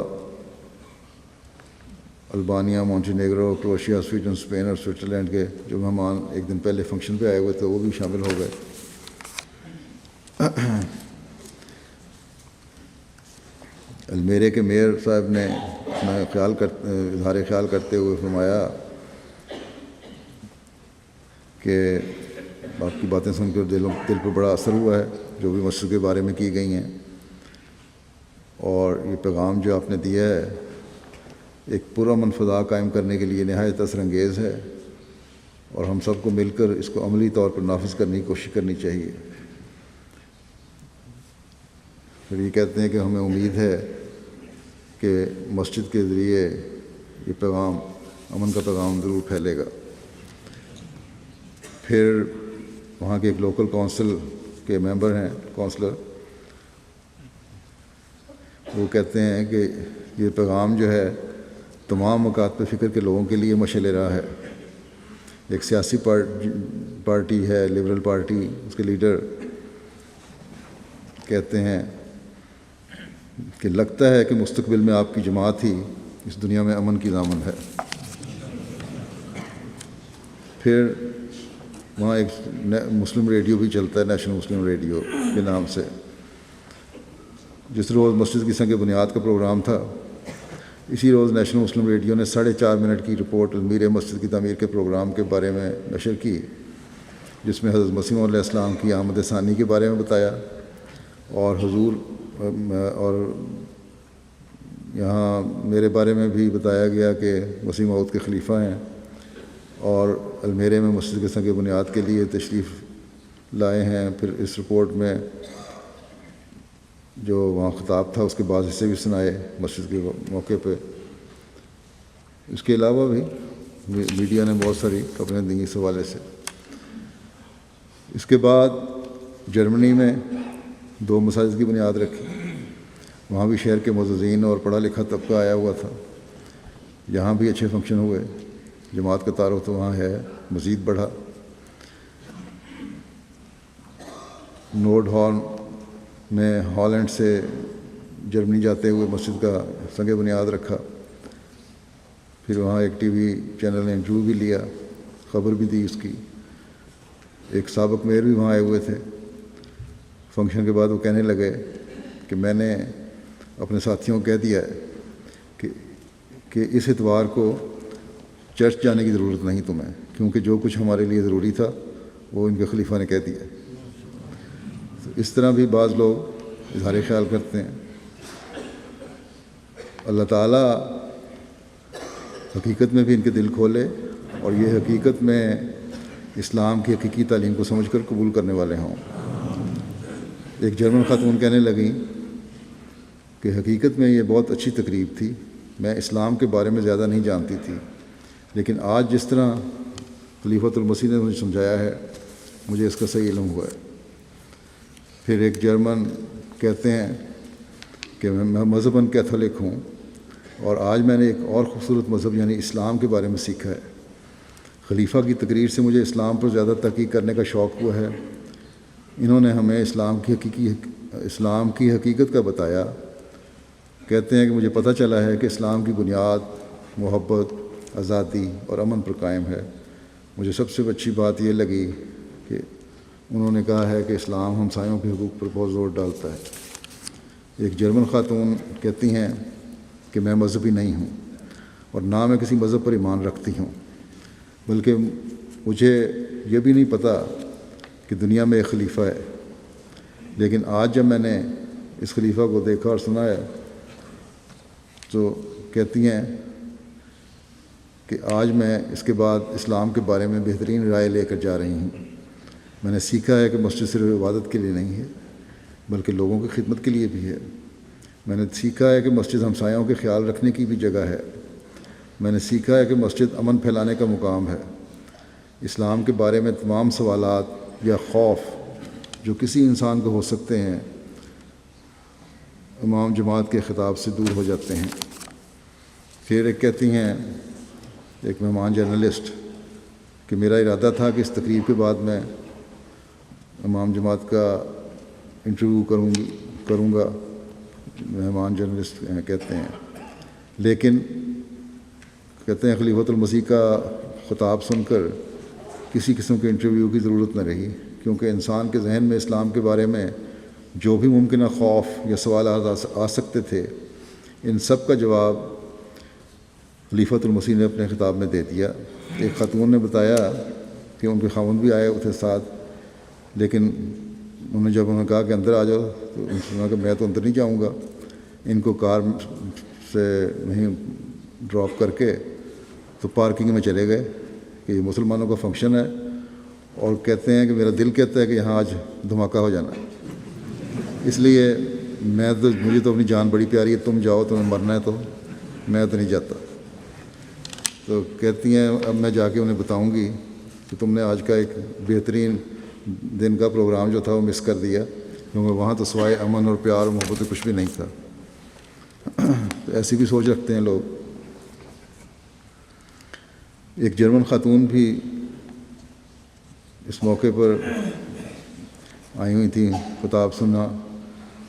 البانیہ، مونٹینیگرو، کروشیا، سویڈن، اسپین اور سوئٹزرلینڈ کے جو مہمان ایک دن پہلے فنکشن پہ آئے ہوئے تھے وہ بھی شامل ہو گئے۔ المیرے کے میئر صاحب نے اظہار خیال کرتے ہوئے فرمایا کہ آپ کی باتیں سن کر دل پر بڑا اثر ہوا ہے جو بھی مسجد کے بارے میں کی گئی ہیں، اور یہ پیغام جو آپ نے دیا ہے ایک پرامن فضا قائم کرنے کے لیے نہایت اثر انگیز ہے، اور ہم سب کو مل کر اس کو عملی طور پر نافذ کرنے کی کوشش کرنی چاہیے۔ پھر یہ کہتے ہیں کہ ہمیں امید ہے کہ مسجد کے ذریعے یہ پیغام، امن کا پیغام ضرور پھیلے گا۔ پھر وہاں کے ایک لوکل کونسل کے ممبر ہیں، کونسلر، وہ کہتے ہیں کہ یہ پیغام جو ہے تمام مکاتب فکر کے لوگوں کے لیے مشعل راہ ہے۔ ایک سیاسی پارٹی ہے لبرل پارٹی، اس کے لیڈر کہتے ہیں کہ لگتا ہے کہ مستقبل میں آپ کی جماعت ہی اس دنیا میں امن کی ضامن ہے۔ پھر وہاں ایک مسلم ریڈیو بھی چلتا ہے، نیشنل مسلم ریڈیو کے نام سے۔ جس روز مسجد کی سنگ بنیاد کا پروگرام تھا، اسی روز نیشنل مسلم ریڈیو نے 4.5 منٹ کی رپورٹ المیرے مسجد کی تعمیر کے پروگرام کے بارے میں نشر کی، جس میں حضرت مسیح علیہ السلام کی آمد ثانی کے بارے میں بتایا، اور حضور اور یہاں میرے بارے میں بھی بتایا گیا کہ مسیح موعود کے خلیفہ ہیں، اور المیرے میں مسجد کے سنگ بنیاد کے لیے تشریف لائے ہیں۔ پھر اس رپورٹ میں جو وہاں خطاب تھا اس کے بعض حصے بھی سنائے مسجد کے موقع پہ۔ اس کے علاوہ بھی میڈیا نے بہت ساری خبریں دیں اس حوالے سے۔ اس کے بعد جرمنی میں 2 مساجد کی بنیاد رکھی۔ وہاں بھی شہر کے معززین اور پڑھا لکھا طبقہ آیا ہوا تھا، یہاں بھی اچھے فنکشن ہوئے۔ جماعت کا تعارف تو وہاں ہے، مزید بڑھا۔ نورڈ ہارن میں ہالینڈ سے جرمنی جاتے ہوئے مسجد کا سنگ بنیاد رکھا۔ پھر وہاں ایک ٹی وی چینل نے انٹرویو بھی لیا، خبر بھی دی اس کی۔ ایک سابق میئر بھی وہاں آئے ہوئے تھے۔ فنکشن کے بعد وہ کہنے لگے کہ میں نے اپنے ساتھیوں کو کہہ دیا ہے کہ اس اتوار کو چرچ جانے کی ضرورت نہیں تمہیں، کیونکہ جو کچھ ہمارے لیے ضروری تھا وہ ان کے خلیفہ نے کہہ دیا۔ اس طرح بھی بعض لوگ اظہار خیال کرتے ہیں۔ اللہ تعالیٰ حقیقت میں بھی ان کے دل کھولے اور یہ حقیقت میں اسلام کی حقیقی تعلیم کو سمجھ کر قبول کرنے والے ہوں۔ ایک جرمن خاتون کہنے لگیں کہ حقیقت میں یہ بہت اچھی تقریب تھی، میں اسلام کے بارے میں زیادہ نہیں جانتی تھی، لیکن آج جس طرح خلیفۃ المسیح نے مجھے سمجھایا ہے مجھے اس کا صحیح علم ہوا ہے۔ پھر ایک جرمن کہتے ہیں کہ میں مذہباً کیتھولک ہوں، اور آج میں نے ایک اور خوبصورت مذہب یعنی اسلام کے بارے میں سیکھا ہے۔ خلیفہ کی تقریر سے مجھے اسلام پر زیادہ تحقیق کرنے کا شوق ہوا ہے۔ انہوں نے ہمیں اسلام کی حقیقت کا بتایا، کہتے ہیں کہ مجھے پتہ چلا ہے کہ اسلام کی بنیاد محبت، آزادی اور امن پر قائم ہے۔ مجھے سب سے اچھی بات یہ لگی کہ انہوں نے کہا ہے کہ اسلام ہمسایوں کے حقوق پر بہت زور ڈالتا ہے۔ ایک جرمن خاتون کہتی ہیں کہ میں مذہبی نہیں ہوں اور نہ میں کسی مذہب پر ایمان رکھتی ہوں، بلکہ مجھے یہ بھی نہیں پتہ کہ دنیا میں ایک خلیفہ ہے، لیکن آج جب میں نے اس خلیفہ کو دیکھا اور سنا ہے تو کہتی ہیں کہ آج میں اس کے بعد اسلام کے بارے میں بہترین رائے لے کر جا رہی ہوں۔ میں نے سیکھا ہے کہ مسجد صرف عبادت کے لیے نہیں ہے بلکہ لوگوں کی خدمت کے لیے بھی ہے۔ میں نے سیکھا ہے کہ مسجد ہمسایوں کے خیال رکھنے کی بھی جگہ ہے۔ میں نے سیکھا ہے کہ مسجد امن پھیلانے کا مقام ہے۔ اسلام کے بارے میں تمام سوالات یا خوف جو کسی انسان کو ہو سکتے ہیں امام جماعت کے خطاب سے دور ہو جاتے ہیں۔ پھر ایک کہتی ہیں ایک مہمان جرنلسٹ کہ میرا ارادہ تھا کہ اس تقریب کے بعد میں امام جماعت کا انٹرویو کروں گا، مہمان جرنلسٹ کہتے ہیں، لیکن کہتے ہیں خلیفۃ المسیح کا خطاب سن کر کسی قسم کے انٹرویو کی ضرورت نہ رہی، کیونکہ انسان کے ذہن میں اسلام کے بارے میں جو بھی ممکنہ خوف یا سوالات آ سکتے تھے ان سب کا جواب خلیفۃ المسیح نے اپنے خطاب میں دے دیا۔ ایک خاتون نے بتایا کہ ان کے خاوند بھی آئے تھے ساتھ، لیکن جب انہوں نے کہا کہ اندر آ جاؤ تو انہوں نے کہا کہ میں تو اندر نہیں جاؤں گا۔ ان کو کار سے نہیں ڈراپ کر کے تو پارکنگ میں چلے گئے کہ یہ مسلمانوں کا فنکشن ہے، اور کہتے ہیں کہ میرا دل کہتا ہے کہ یہاں آج دھماکہ ہو جانا ہے، اس لیے مجھے تو اپنی جان بڑی پیاری ہے، تم جاؤ، تمہیں مرنا ہے تو میں تو نہیں جاتا۔ تو کہتی ہیں اب میں جا کے انہیں بتاؤں گی کہ تم نے آج کا ایک بہترین دن کا پروگرام جو تھا وہ مس کر دیا، کیونکہ وہاں تو سوائے امن اور پیار اور محبت کچھ بھی نہیں تھا۔ تو ایسی بھی سوچ رکھتے ہیں لوگ۔ ایک جرمن خاتون بھی اس موقع پر آئی ہوئی تھیں خطاب سننا،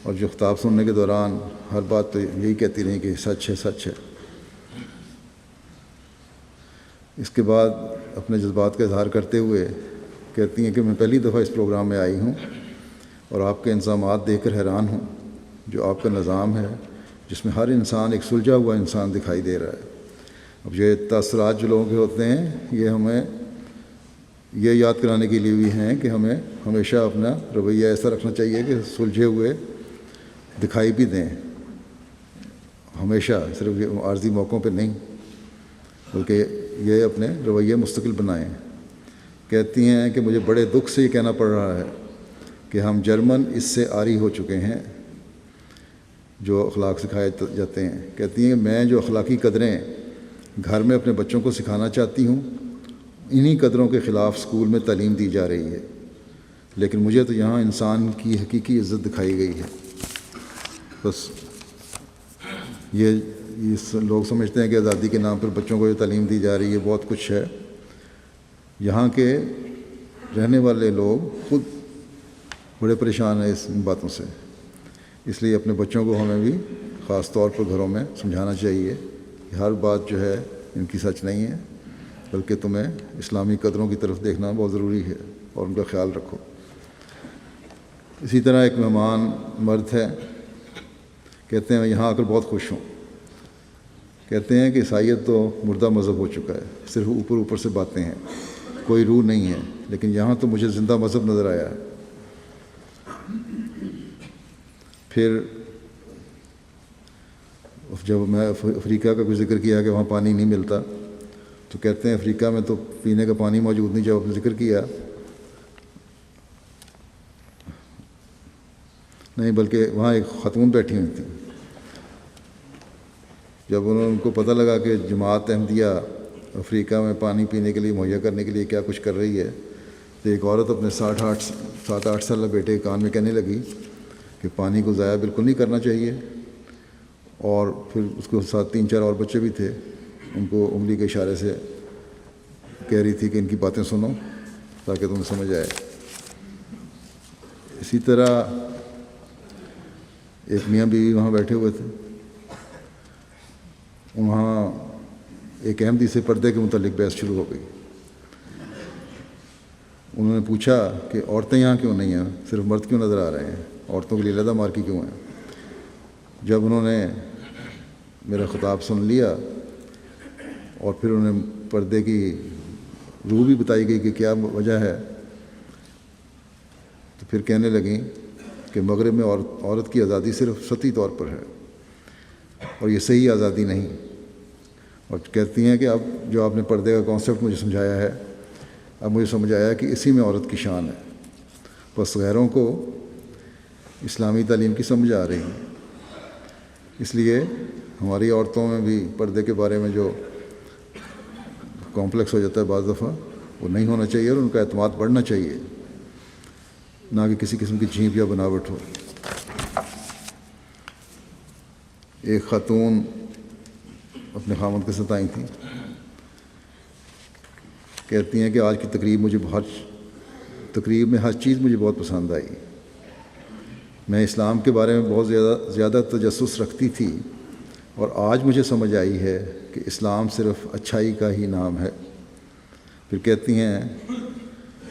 اور جو خطاب سننے کے دوران ہر بات تو یہی کہتی رہی کہ سچ ہے، سچ ہے۔ اس کے بعد اپنے جذبات کا اظہار کرتے ہوئے کہتی ہیں کہ میں پہلی دفعہ اس پروگرام میں آئی ہوں اور آپ کے انتظامات دیکھ کر حیران ہوں، جو آپ کا نظام ہے جس میں ہر انسان ایک سلجھا ہوا انسان دکھائی دے رہا ہے۔ اب یہ تاثرات جو لوگوں کے ہوتے ہیں یہ ہمیں یہ یاد کرانے کے لیے بھی ہیں کہ ہمیں ہمیشہ اپنا رویہ ایسا رکھنا چاہیے کہ سلجھے ہوئے دکھائی بھی دیں، ہمیشہ صرف عارضی موقعوں پہ نہیں، بلکہ یہ اپنے رویے مستقل بنائیں۔ کہتی ہیں کہ مجھے بڑے دکھ سے یہ کہنا پڑ رہا ہے کہ ہم جرمن اس سے عاری ہو چکے ہیں جو اخلاق سکھائے جاتے ہیں۔ کہتی ہیں کہ میں جو اخلاقی قدریں گھر میں اپنے بچوں کو سکھانا چاہتی ہوں انہی قدروں کے خلاف اسکول میں تعلیم دی جا رہی ہے، لیکن مجھے تو یہاں انسان کی حقیقی عزت دکھائی گئی ہے۔ بس یہ لوگ سمجھتے ہیں کہ آزادی کے نام پر بچوں کو جو تعلیم دی جا رہی ہے بہت کچھ ہے۔ یہاں کے رہنے والے لوگ خود بڑے پریشان ہیں اس باتوں سے، اس لیے اپنے بچوں کو ہمیں بھی خاص طور پر گھروں میں سمجھانا چاہیے کہ ہر بات جو ہے ان کی سچ نہیں ہے، بلکہ تمہیں اسلامی قدروں کی طرف دیکھنا بہت ضروری ہے اور ان کا خیال رکھو۔ اسی طرح ایک مہمان مرد ہے، کہتے ہیں میں یہاں آ کر بہت خوش ہوں۔ کہتے ہیں کہ عیسائیت تو مردہ مذہب ہو چکا ہے، صرف اوپر اوپر سے باتیں ہیں، کوئی روح نہیں ہے، لیکن یہاں تو مجھے زندہ مذہب نظر آیا ہے۔ پھر جب میں افریقہ کا کوئی ذکر کیا کہ وہاں پانی نہیں ملتا، تو کہتے ہیں افریقہ میں تو پینے کا پانی موجود نہیں۔ جب آپ نے ذکر کیا نہیں، بلکہ وہاں ایک خاتون بیٹھی ہوئی تھی، جب ان کو پتہ لگا کہ جماعت احمدیہ افریقہ میں پانی پینے کے لیے مہیا کرنے کے لیے کیا کچھ کر رہی ہے، تو ایک عورت اپنے 7-8 سالہ بیٹے کے کان میں کہنے لگی کہ پانی کو ضائع بالکل نہیں کرنا چاہیے، اور پھر اس کے ساتھ 3-4 اور بچے بھی تھے، ان کو انگلی کے اشارے سے کہہ رہی تھی کہ ان کی باتیں سنو تاکہ تمہیں سمجھ آئے۔ اسی طرح ایک میاں بیوی وہاں بیٹھے ہوئے تھے، وہاں ایک احمدی سے پردے کے متعلق بحث شروع ہو گئی۔ انہوں نے پوچھا کہ عورتیں یہاں کیوں نہیں ہیں، صرف مرد کیوں نظر آ رہے ہیں، عورتوں کے لیے علیحدہ مارکی کیوں ہیں؟ جب انہوں نے میرا خطاب سن لیا اور پھر انہیں پردے کی روح بھی بتائی گئی کہ کیا وجہ ہے، تو پھر کہنے لگیں کہ مغرب میں عورت کی آزادی صرف سطحی طور پر ہے اور یہ صحیح آزادی نہیں، اور کہتی ہیں کہ اب جو آپ نے پردے کا کانسیپٹ مجھے سمجھایا ہے، اب مجھے سمجھ آیا کہ اسی میں عورت کی شان ہے، بس غیروں کو اسلامی تعلیم کی سمجھ آ رہی ہے۔ اس لیے ہماری عورتوں میں بھی پردے کے بارے میں جو کمپلیکس ہو جاتا ہے بعض دفعہ، وہ نہیں ہونا چاہیے اور ان کا اعتماد بڑھنا چاہیے، نہ کہ کسی قسم کی جھیپ یا بناوٹ ہو۔ ایک خاتون اپنے خاوند کے ساتھ آئی تھیں، کہتی ہیں کہ آج کی تقریب میں ہر چیز مجھے بہت پسند آئی، میں اسلام کے بارے میں بہت زیادہ تجسس رکھتی تھی اور آج مجھے سمجھ آئی ہے کہ اسلام صرف اچھائی کا ہی نام ہے۔ پھر کہتی ہیں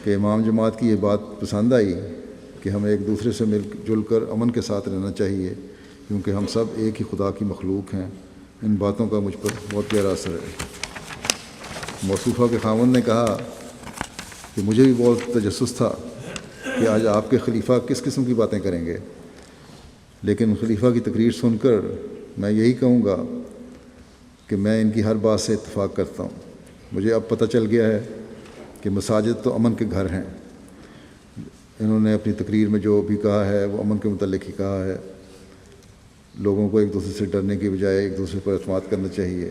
کہ امام جماعت کی یہ بات پسند آئی کہ ہمیں ایک دوسرے سے مل جل کر امن کے ساتھ رہنا چاہیے، کیونکہ ہم سب ایک ہی خدا کی مخلوق ہیں۔ ان باتوں کا مجھ پر بہت گہرا اثر ہے۔ موصوفہ کے خاوند نے کہا کہ مجھے بھی بہت تجسس تھا کہ آج آپ کے خلیفہ کس قسم کی باتیں کریں گے، لیکن خلیفہ کی تقریر سن کر میں یہی کہوں گا کہ میں ان کی ہر بات سے اتفاق کرتا ہوں۔ مجھے اب پتہ چل گیا ہے کہ مساجد تو امن کے گھر ہیں۔ انہوں نے اپنی تقریر میں جو بھی کہا ہے وہ امن کے متعلق ہی کہا ہے۔ لوگوں کو ایک دوسرے سے ڈرنے کی بجائے ایک دوسرے پر اعتماد کرنا چاہیے۔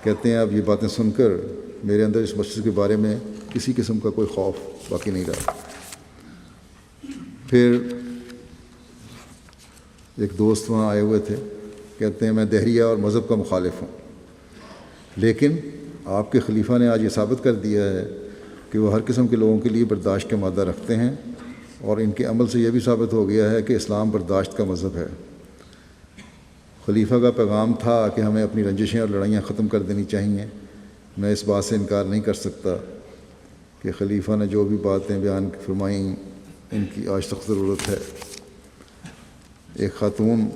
کہتے ہیں اب یہ باتیں سن کر میرے اندر اس مسجد کے بارے میں کسی قسم کا کوئی خوف باقی نہیں رہا۔ پھر ایک دوست وہاں آئے ہوئے تھے، کہتے ہیں میں دہریہ اور مذہب کا مخالف ہوں، لیکن آپ کے خلیفہ نے آج یہ ثابت کر دیا ہے کہ وہ ہر قسم کے لوگوں کے لیے برداشت کا مادہ رکھتے ہیں، اور ان کے عمل سے یہ بھی ثابت ہو گیا ہے کہ اسلام برداشت کا مذہب ہے۔ خلیفہ کا پیغام تھا کہ ہمیں اپنی رنجشیں اور لڑائیاں ختم کر دینی چاہیے۔ میں اس بات سے انکار نہیں کر سکتا کہ خلیفہ نے جو بھی باتیں بیان فرمائیں ان کی آج سخت ضرورت ہے۔ ایک خاتون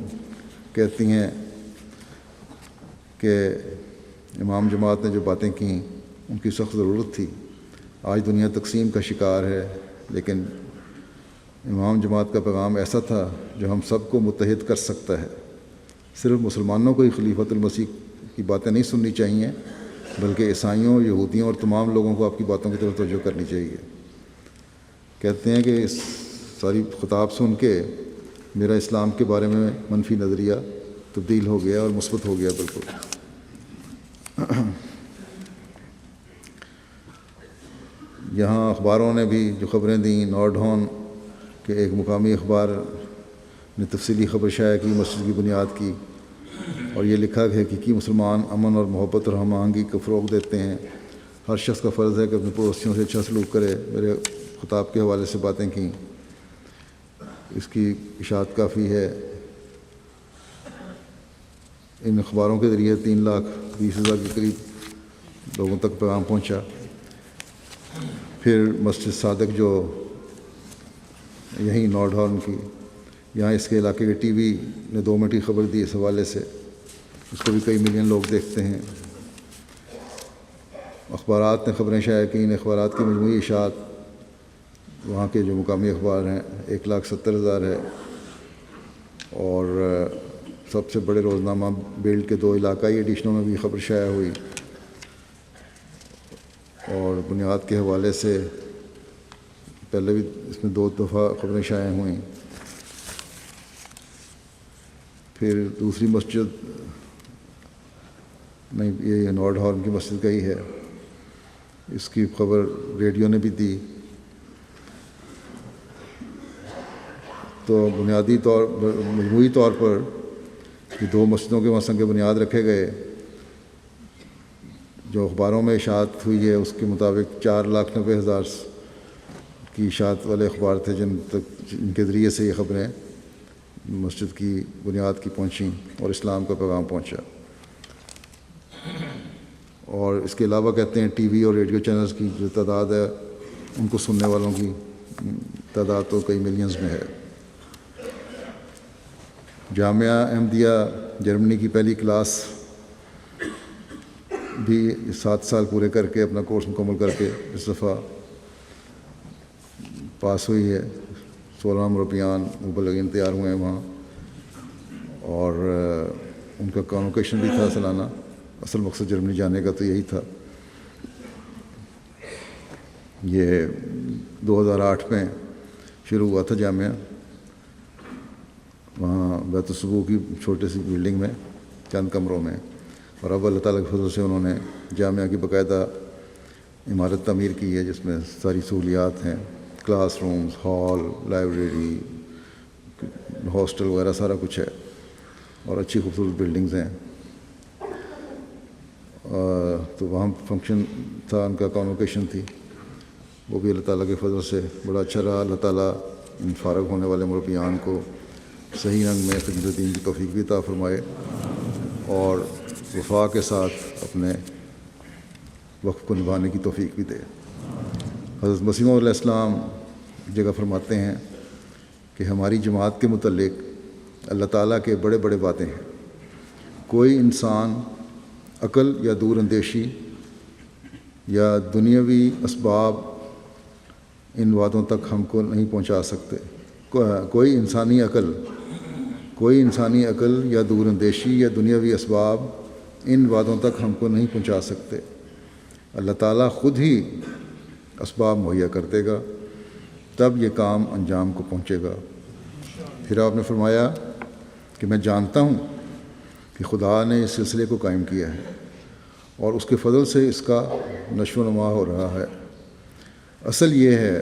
کہتی ہیں کہ امام جماعت نے جو باتیں کیں ان کی سخت ضرورت تھی۔ آج دنیا تقسیم کا شکار ہے، لیکن امام جماعت کا پیغام ایسا تھا جو ہم سب کو متحد کر سکتا ہے۔ صرف مسلمانوں کو ہی خلیفۃ المسیح کی باتیں نہیں سننی چاہیے، بلکہ عیسائیوں، یہودیوں اور تمام لوگوں کو آپ کی باتوں کی طرف توجہ کرنی چاہیے۔ کہتے ہیں کہ اس ساری خطاب سن کے میرا اسلام کے بارے میں منفی نظریہ تبدیل ہو گیا اور مثبت ہو گیا بالکل۔ یہاں اخباروں نے بھی جو خبریں دیں، نارڈ ہارن کے ایک مقامی اخبار نے تفصیلی خبر شائع کی مسجد کی بنیاد کی، اور یہ لکھا کہ حقیقی مسلمان امن اور محبت اور ہم آہنگی کو فروغ دیتے ہیں۔ ہر شخص کا فرض ہے کہ اپنے پڑوسیوں سے اچھا سلوک کرے۔ میرے خطاب کے حوالے سے باتیں کیں، اس کی اشاعت کافی ہے۔ ان اخباروں کے ذریعے 3,20,000 کے قریب لوگوں تک پیغام پہنچا۔ پھر مسجد صادق جو یہیں نارڈ ہارن کی، یہاں اس کے علاقے کے ٹی وی نے 2 منٹ کی خبر دی اس حوالے سے، اس کو بھی کئی ملین لوگ دیکھتے ہیں۔ اخبارات نے خبریں شائع کی۔ ان اخبارات کی مجموعی اشاعت وہاں کے جو مقامی اخبار ہیں 1,70,000 ہے، اور سب سے بڑے روزنامہ بیلٹ کے 2 علاقائی ایڈیشنوں میں بھی خبر شائع ہوئی، اور بنیاد کے حوالے سے پہلے بھی اس میں 2 دفعہ خبریں شائع ہوئیں۔ پھر دوسری مسجد نہیں، یہ نارڈ ہارن کی مسجد کا ہی ہے، اس کی خبر ریڈیو نے بھی دی۔ تو مجموعی طور پر یہ 2 مسجدوں کے وہاں سنگ بنیاد رکھے گئے۔ جو اخباروں میں اشاعت ہوئی ہے اس کے مطابق 4,90,000 کی اشاعت والے اخبار تھے جن کے ذریعے سے یہ خبریں مسجد کی بنیاد کی پہنچیں اور اسلام کا پیغام پہنچا۔ اور اس کے علاوہ کہتے ہیں ٹی وی اور ریڈیو چینلز کی جو تعداد ہے ان کو سننے والوں کی تعداد تو کئی ملینز میں ہے۔ جامعہ احمدیہ جرمنی کی پہلی کلاس بھی 7 سال پورے کر کے اپنا کورس مکمل کر کے اس دفعہ پاس ہوئی ہے۔ 16 مربیان مبلغین تیار ہوئے ہیں وہاں، اور ان کا کانوکیشن بھی تھا سالانہ۔ اصل مقصد جرمنی جانے کا تو یہی تھا۔ یہ 2008 میں شروع ہوا تھا جامعہ، وہاں بیت الصبوح کی چھوٹی سی بلڈنگ میں چند کمروں میں، اور اب اللہ تعالیٰ کے فضل سے انہوں نے جامعہ کی باقاعدہ عمارت تعمیر کی ہے جس میں ساری سہولیات ہیں، class rooms, hall, library, hostel وغیرہ سارا کچھ ہے، اور اچھی خوبصورت بلڈنگز ہیں۔ تو وہاں فنکشن تھا، ان کا کانوکیشن تھی، وہ بھی اللہ تعالیٰ کے فضل سے بڑا اچھا رہا۔ اللہ تعالیٰ ان فارغ ہونے والے مربیان کو صحیح رنگ میں خدمت دین کی توفیق بھی عطا فرمائے، اور وفا کے ساتھ اپنے وقف کو نبھانے کی توفیق بھی دے۔ حضرت مسیح موعود علیہ السلام جگہ فرماتے ہیں کہ ہماری جماعت کے متعلق اللہ تعالیٰ کے بڑے بڑے وعدے ہیں، کوئی انسان عقل یا دور اندیشی یا دنیاوی اسباب ان وعدوں تک ہم کو نہیں پہنچا سکتے۔ کوئی انسانی عقل یا دور اندیشی یا دنیاوی اسباب ان وعدوں تک ہم کو نہیں پہنچا سکتے۔ اللہ تعالیٰ خود ہی اسباب مہیا کر دے گا، تب یہ کام انجام کو پہنچے گا۔ پھر آپ نے فرمایا کہ میں جانتا ہوں کہ خدا نے اس سلسلے کو قائم کیا ہے اور اس کے فضل سے اس کا نشو و نما ہو رہا ہے۔ اصل یہ ہے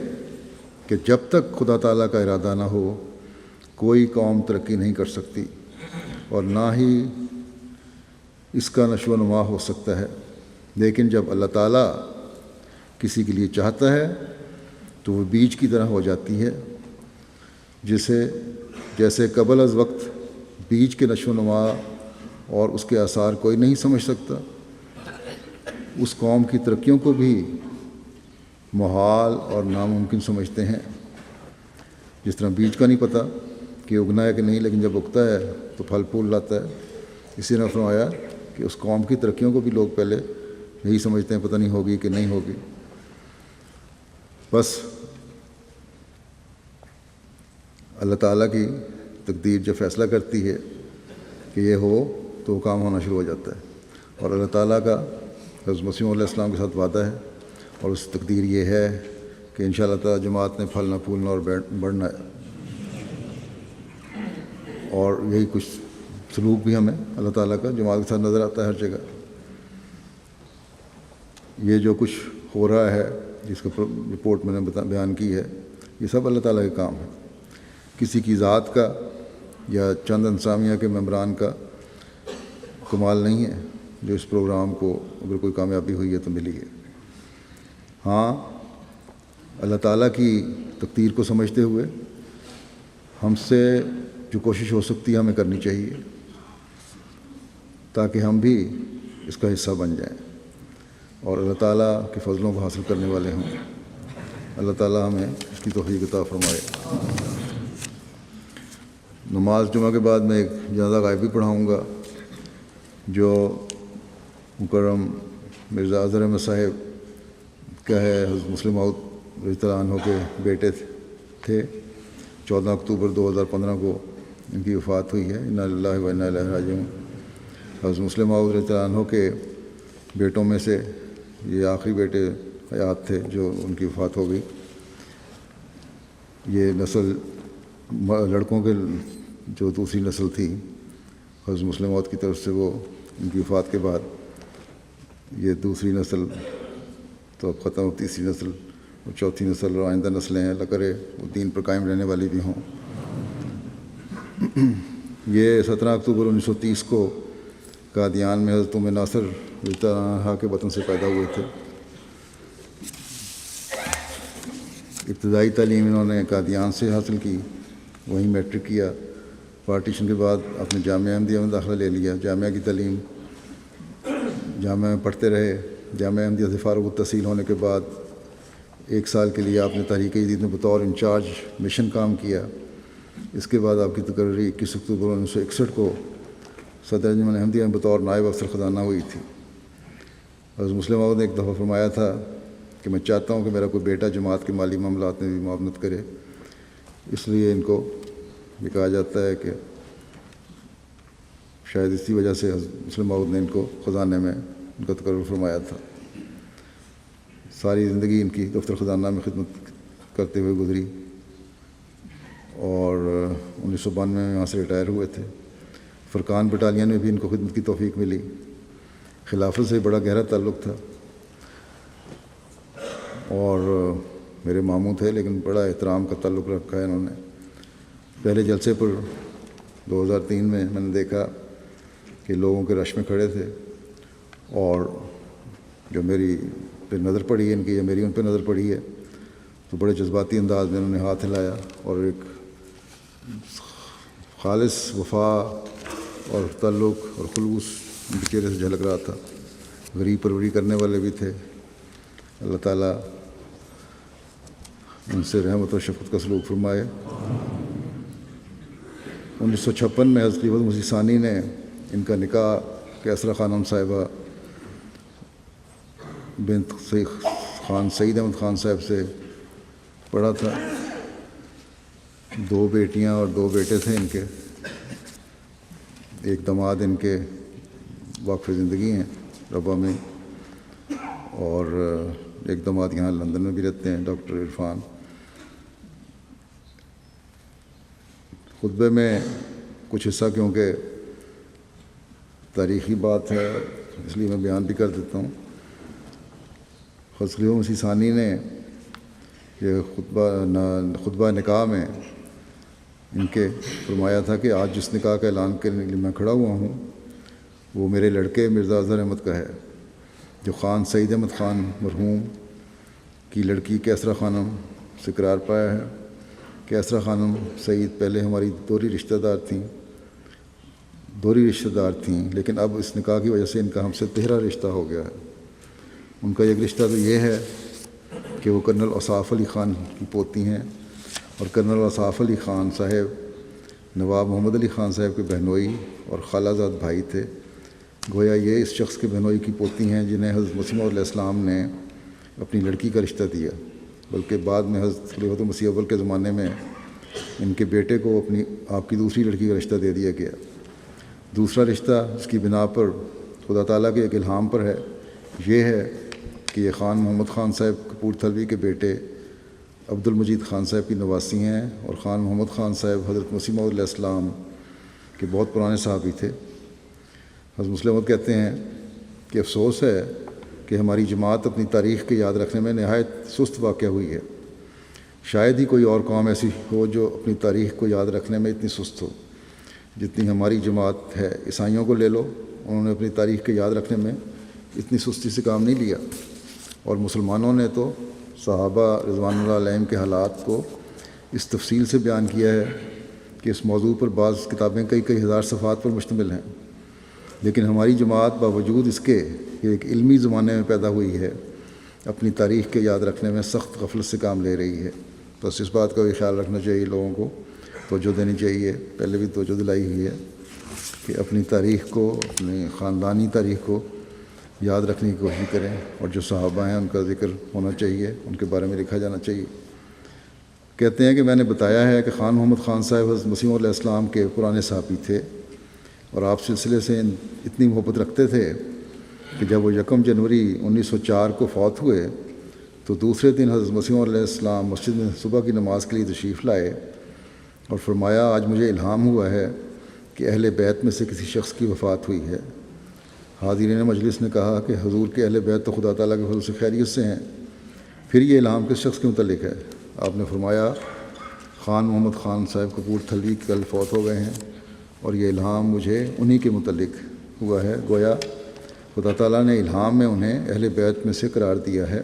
کہ جب تک خدا تعالیٰ کا ارادہ نہ ہو کوئی قوم ترقی نہیں کر سکتی، اور نہ ہی اس کا نشو و نما ہو سکتا ہے۔ لیکن جب اللہ تعالیٰ کسی کے لیے چاہتا ہے تو وہ بیج کی طرح ہو جاتی ہے، جیسے قبل از وقت بیج کے نشو و نما اور اس کے آثار کوئی نہیں سمجھ سکتا، اس قوم کی ترقیوں کو بھی محال اور ناممکن سمجھتے ہیں۔ جس طرح بیج کا نہیں پتہ کہ اگنا ہے کہ نہیں، لیکن جب اگتا ہے تو پھل پھول لاتا ہے، اسی طرح فرمایا کہ اس قوم کی ترقیوں کو بھی لوگ پہلے یہی سمجھتے ہیں پتہ نہیں ہوگی کہ نہیں ہوگی۔ بس اللہ تعالیٰ کی تقدیر جب فیصلہ کرتی ہے کہ یہ ہو تو وہ کام ہونا شروع ہو جاتا ہے، اور اللہ تعالیٰ کا حضرت مسیح علیہ السلام کے ساتھ وعدہ ہے، اور اس تقدیر یہ ہے کہ انشاءاللہ تعالیٰ جماعت نے پھلنا پھولنا اور بڑھنا ہے۔ اور یہی کچھ سلوک بھی ہمیں اللہ تعالیٰ کا جماعت کے ساتھ نظر آتا ہے ہر جگہ۔ یہ جو کچھ ہو رہا ہے جس کا رپورٹ میں نے بیان کی ہے، یہ سب اللہ تعالیٰ کے کام ہے، کسی کی ذات کا یا چند انسامیہ کے ممبران کا کمال نہیں ہے جو اس پروگرام کو اگر کوئی کامیابی ہوئی ہے تو ملی ہے۔ ہاں، اللہ تعالیٰ کی تقدیر کو سمجھتے ہوئے ہم سے جو کوشش ہو سکتی ہے ہمیں کرنی چاہیے تاکہ ہم بھی اس کا حصہ بن جائیں اور اللہ تعالیٰ کے فضلوں کو حاصل کرنے والے ہوں۔ اللہ تعالیٰ ہمیں اس کی توفیق عطا فرمائے۔ نماز جمعہ کے بعد میں ایک جنازہ غائب بھی پڑھاؤں گا جو مکرم مرزا اظہر احمد صاحب کا ہے، حضرت مسلم موعود رضی اللہ عنہ کے بیٹے تھے۔ 14 اکتوبر 2015 کو ان کی وفات ہوئی ہے۔ انا للہ و انا الیہ راجعون۔ حضرت مسلم موعود رضی اللہ عنہ کے بیٹوں میں سے یہ آخری بیٹے حیات تھے جو ان کی وفات ہو گئی۔ یہ نسل لڑکوں کے جو دوسری نسل تھی حضرت مسلم موعود کی طرف سے، وہ ان کی وفات کے بعد یہ دوسری نسل تو اب ختم، تیسری نسل اور چوتھی نسل اور آئندہ نسلیں ہیں، اللہ کرے وہ دین پر قائم رہنے والی بھی ہوں۔ یہ 17 اکتوبر 1930 کو قادیان میں حضرت ام ناصر رضی اللہ عنہا کے وطن سے پیدا ہوئے تھے۔ ابتدائی تعلیم انہوں نے قادیان سے حاصل کی، وہیں میٹرک کیا۔ پارٹیشن کے بعد اپنے جامعہ احمدیہ میں داخلہ لے لیا۔ جامعہ کی تعلیم جامعہ میں پڑھتے رہے. جامعہ احمدیہ سے فارغ التحصیل ہونے کے بعد 1 سال کے لیے آپ نے تحریک جدید میں بطور انچارج مشن کام کیا. اس کے بعد آپ کی تقرری 21 اکتوبر 1961 کو صدر انجمن احمدیہ میں بطور نائب افسر خزانہ ہوئی تھی. حضرت مسلم موعود نے ایک دفعہ فرمایا تھا کہ میں چاہتا ہوں کہ میرا کوئی بیٹا جماعت کے مالی معاملات میں بھی معاونت کرے. اس لیے ان کو یہ کہا جاتا ہے کہ شاید اسی وجہ سے حضرت مسلم موعود نے ان کو خزانے میں ان کا تقرر فرمایا تھا. ساری زندگی ان کی دفتر خزانہ میں خدمت کرتے ہوئے گزری اور 1992 میں یہاں سے ریٹائر ہوئے تھے. فرقان بٹالین میں بھی ان کو خدمت کی توفیق ملی. خلافت سے بڑا گہرا تعلق تھا اور میرے ماموں تھے، لیکن بڑا احترام کا تعلق رکھا ہے انہوں نے. پہلے جلسے پر 2003 میں نے دیکھا کہ لوگوں کے رش میں کھڑے تھے اور جو میری پہ نظر پڑی ہے ان کی یا میری ان پہ نظر پڑی ہے تو بڑے جذباتی انداز میں انہوں نے ہاتھ ہلایا اور ایک خالص وفا اور تعلق اور خلوص ان کے چہرے سے جھلک رہا تھا. غریب پروری کرنے والے بھی تھے. اللہ تعالیٰ ان سے رحمت و شفقت کا سلوک فرمائے. 1956 میں حضرت خلیفۃ مسیح ثانی نے ان کا نکاح کیسرا خانم صاحبہ بنت خان سعید احمد خان صاحب سے پڑھا تھا. 2 بیٹیاں اور 2 بیٹے تھے ان کے. ایک داماد ان کے واقف زندگی ہیں ربا میں اور ایک داماد یہاں لندن میں بھی رہتے ہیں، ڈاکٹر عرفان. خطبے میں کچھ حصہ کیونکہ تاریخی بات ہے اس لیے میں بیان بھی کر دیتا ہوں. حضرت خلیفہ مسیح ثانی نے یہ خطبہ نکاح میں ان کے فرمایا تھا کہ آج جس نکاح کا اعلان کرنے کے لیے میں کھڑا ہوا ہوں وہ میرے لڑکے مرزا اظہر احمد کا ہے جو خان سعید احمد خان مرحوم کی لڑکی کیسرا خانم سے قرار پایا ہے. کیسرا خانم سعید پہلے ہماری دوہری رشتہ دار تھیں لیکن اب اس نکاح کی وجہ سے ان کا ہم سے تہرا رشتہ ہو گیا ہے. ان کا ایک رشتہ تو یہ ہے کہ وہ کرنل اوصاف علی خان کی پوتی ہیں اور کرنل اوصاف علی خان صاحب نواب محمد علی خان صاحب کے بہنوئی اور خالہ زاد بھائی تھے. گویا یہ اس شخص کے بہنوئی کی پوتی ہیں جنہیں حضرت مسیح موعود علیہ السلام نے اپنی لڑکی کا رشتہ دیا، بلکہ بعد میں حضرت خلیفۃ مسیح اول کے زمانے میں ان کے بیٹے کو آپ کی دوسری لڑکی کا رشتہ دے دیا گیا. دوسرا رشتہ جس کی بنا پر خدا تعالیٰ کے ایک الہام پر ہے یہ ہے کہ یہ خان محمد خان صاحب کپور تھلوی کے بیٹے عبد المجید خان صاحب کی نواسی ہیں اور خان محمد خان صاحب حضرت مسیح موعود علیہ السلام کے بہت پرانے صحابی تھے. حضرت مسلم موعود کہتے ہیں کہ افسوس ہے کہ ہماری جماعت اپنی تاریخ کے یاد رکھنے میں نہایت سست واقع ہوئی ہے. شاید ہی کوئی اور قوم ایسی ہو جو اپنی تاریخ کو یاد رکھنے میں اتنی سست ہو جتنی ہماری جماعت ہے. عیسائیوں کو لے لو، انہوں نے اپنی تاریخ کے یاد رکھنے میں اتنی سستی سے کام نہیں لیا اور مسلمانوں نے تو صحابہ رضوان اللہ علیہم کے حالات کو اس تفصیل سے بیان کیا ہے کہ اس موضوع پر بعض کتابیں کئی ہزار صفحات پر مشتمل ہیں. لیکن ہماری جماعت باوجود اس کے کہ ایک علمی زمانے میں پیدا ہوئی ہے اپنی تاریخ کے یاد رکھنے میں سخت غفلت سے کام لے رہی ہے. بس اس بات کا بھی خیال رکھنا چاہیے، لوگوں کو توجہ دینی چاہیے. پہلے بھی توجہ دلائی ہوئی ہے کہ اپنی تاریخ کو، اپنی خاندانی تاریخ کو یاد رکھنے کی کوشش کریں اور جو صحابہ ہیں ان کا ذکر ہونا چاہیے، ان کے بارے میں لکھا جانا چاہیے. کہتے ہیں کہ میں نے بتایا ہے کہ خان محمد خان صاحب حضرت مسیح موعود علیہ السلام کے پرانے صحابی تھے اور آپ سلسلے سے اتنی محبت رکھتے تھے کہ جب وہ 1 جنوری 1904 کو فوت ہوئے تو دوسرے دن حضرت مسیح موعود علیہ السلام مسجد میں صبح کی نماز کے لیے تشریف لائے اور فرمایا آج مجھے الہام ہوا ہے کہ اہل بیت میں سے کسی شخص کی وفات ہوئی ہے. حاضرین مجلس نے کہا کہ حضور کے اہل بیت تو خدا تعالیٰ کے فضل سے خیریت سے ہیں، پھر یہ الہام کس شخص کے متعلق ہے؟ آپ نے فرمایا خان محمد خان صاحب کپور تھلوی کل فوت ہو گئے ہیں اور یہ الہام مجھے انہی کے متعلق ہوا ہے. گویا خدا تعالیٰ نے الہام میں انہیں اہل بیت میں سے قرار دیا ہے.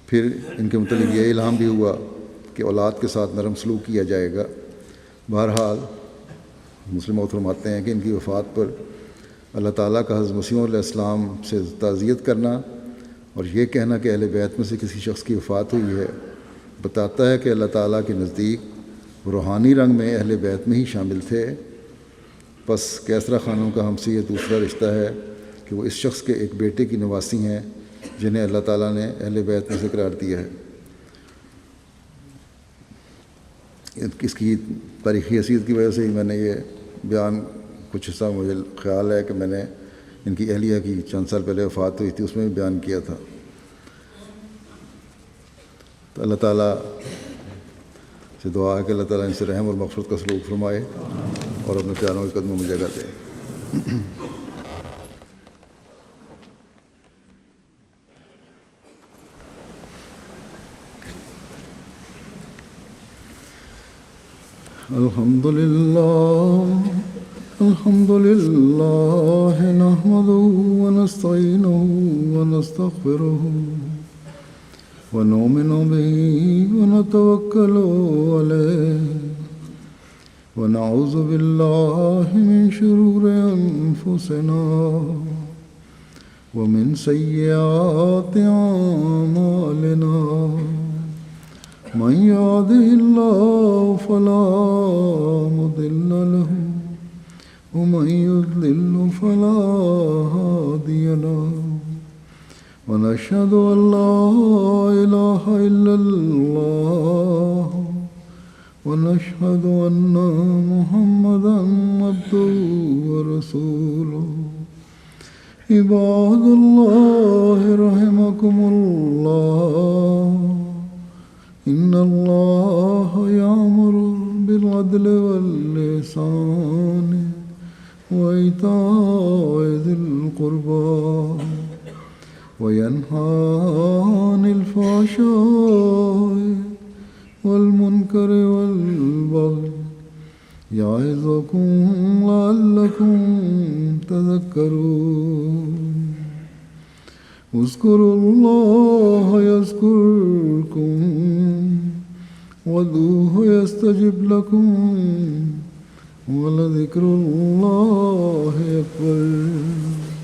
پھر ان کے متعلق یہ الہام بھی ہوا کہ اولاد کے ساتھ نرم سلوک کیا جائے گا. بہرحال مسلم موعود فرماتے ہیں کہ ان کی وفات پر اللہ تعالیٰ کا حضرت مسیح علیہ السلام سے تعزیت کرنا اور یہ کہنا کہ اہل بیت میں سے کسی شخص کی وفات ہوئی ہے بتاتا ہے کہ اللہ تعالیٰ کے نزدیک روحانی رنگ میں اہل بیت میں ہی شامل تھے۔ پس کیسرا خانوں کا ہم سے یہ دوسرا رشتہ ہے کہ وہ اس شخص کے ایک بیٹے کی نواسی ہیں جنہیں اللہ تعالیٰ نے اہل بیت میں سے قرار دیا ہے۔ اس کی تاریخی حیثیت کی وجہ سے ہی میں نے یہ بیان کچھ حصہ مجھے خیال ہے کہ میں نے ان کی اہلیہ کی چند سال پہلے وفات ہوئی تھی اس میں بھی بیان کیا تھا۔ تو اللہ تعالیٰ سے دعا ہے کہ اللہ تعالیٰ ان سے رحم اور مغفرت کا سلوک فرمائے اور اپنے پیاروں کے قدموں میں جگہ دے۔ الحمد لله نحمده ونستعينه ونستغفره ونؤمن به ونتوكل عليه ونعوذ بالله من شرور أنفسنا ومن سيئات أعمالنا من يهده الله فلا مضل له ومن يضلل فلا هادي له ونشهد أن لا إله إلا الله ونشهد أن محمدا عبده ورسوله عباد الله رحمكم الله إن الله يأمر بالعدل والإحسان وإيتاء ذي القربى وينهى عن الفحشاء والمنكر والبغي يعظكم لعلكم تذكرون اذكروا الله يذكركم وادعوه يستجب لكم ولذكر الله أكبر۔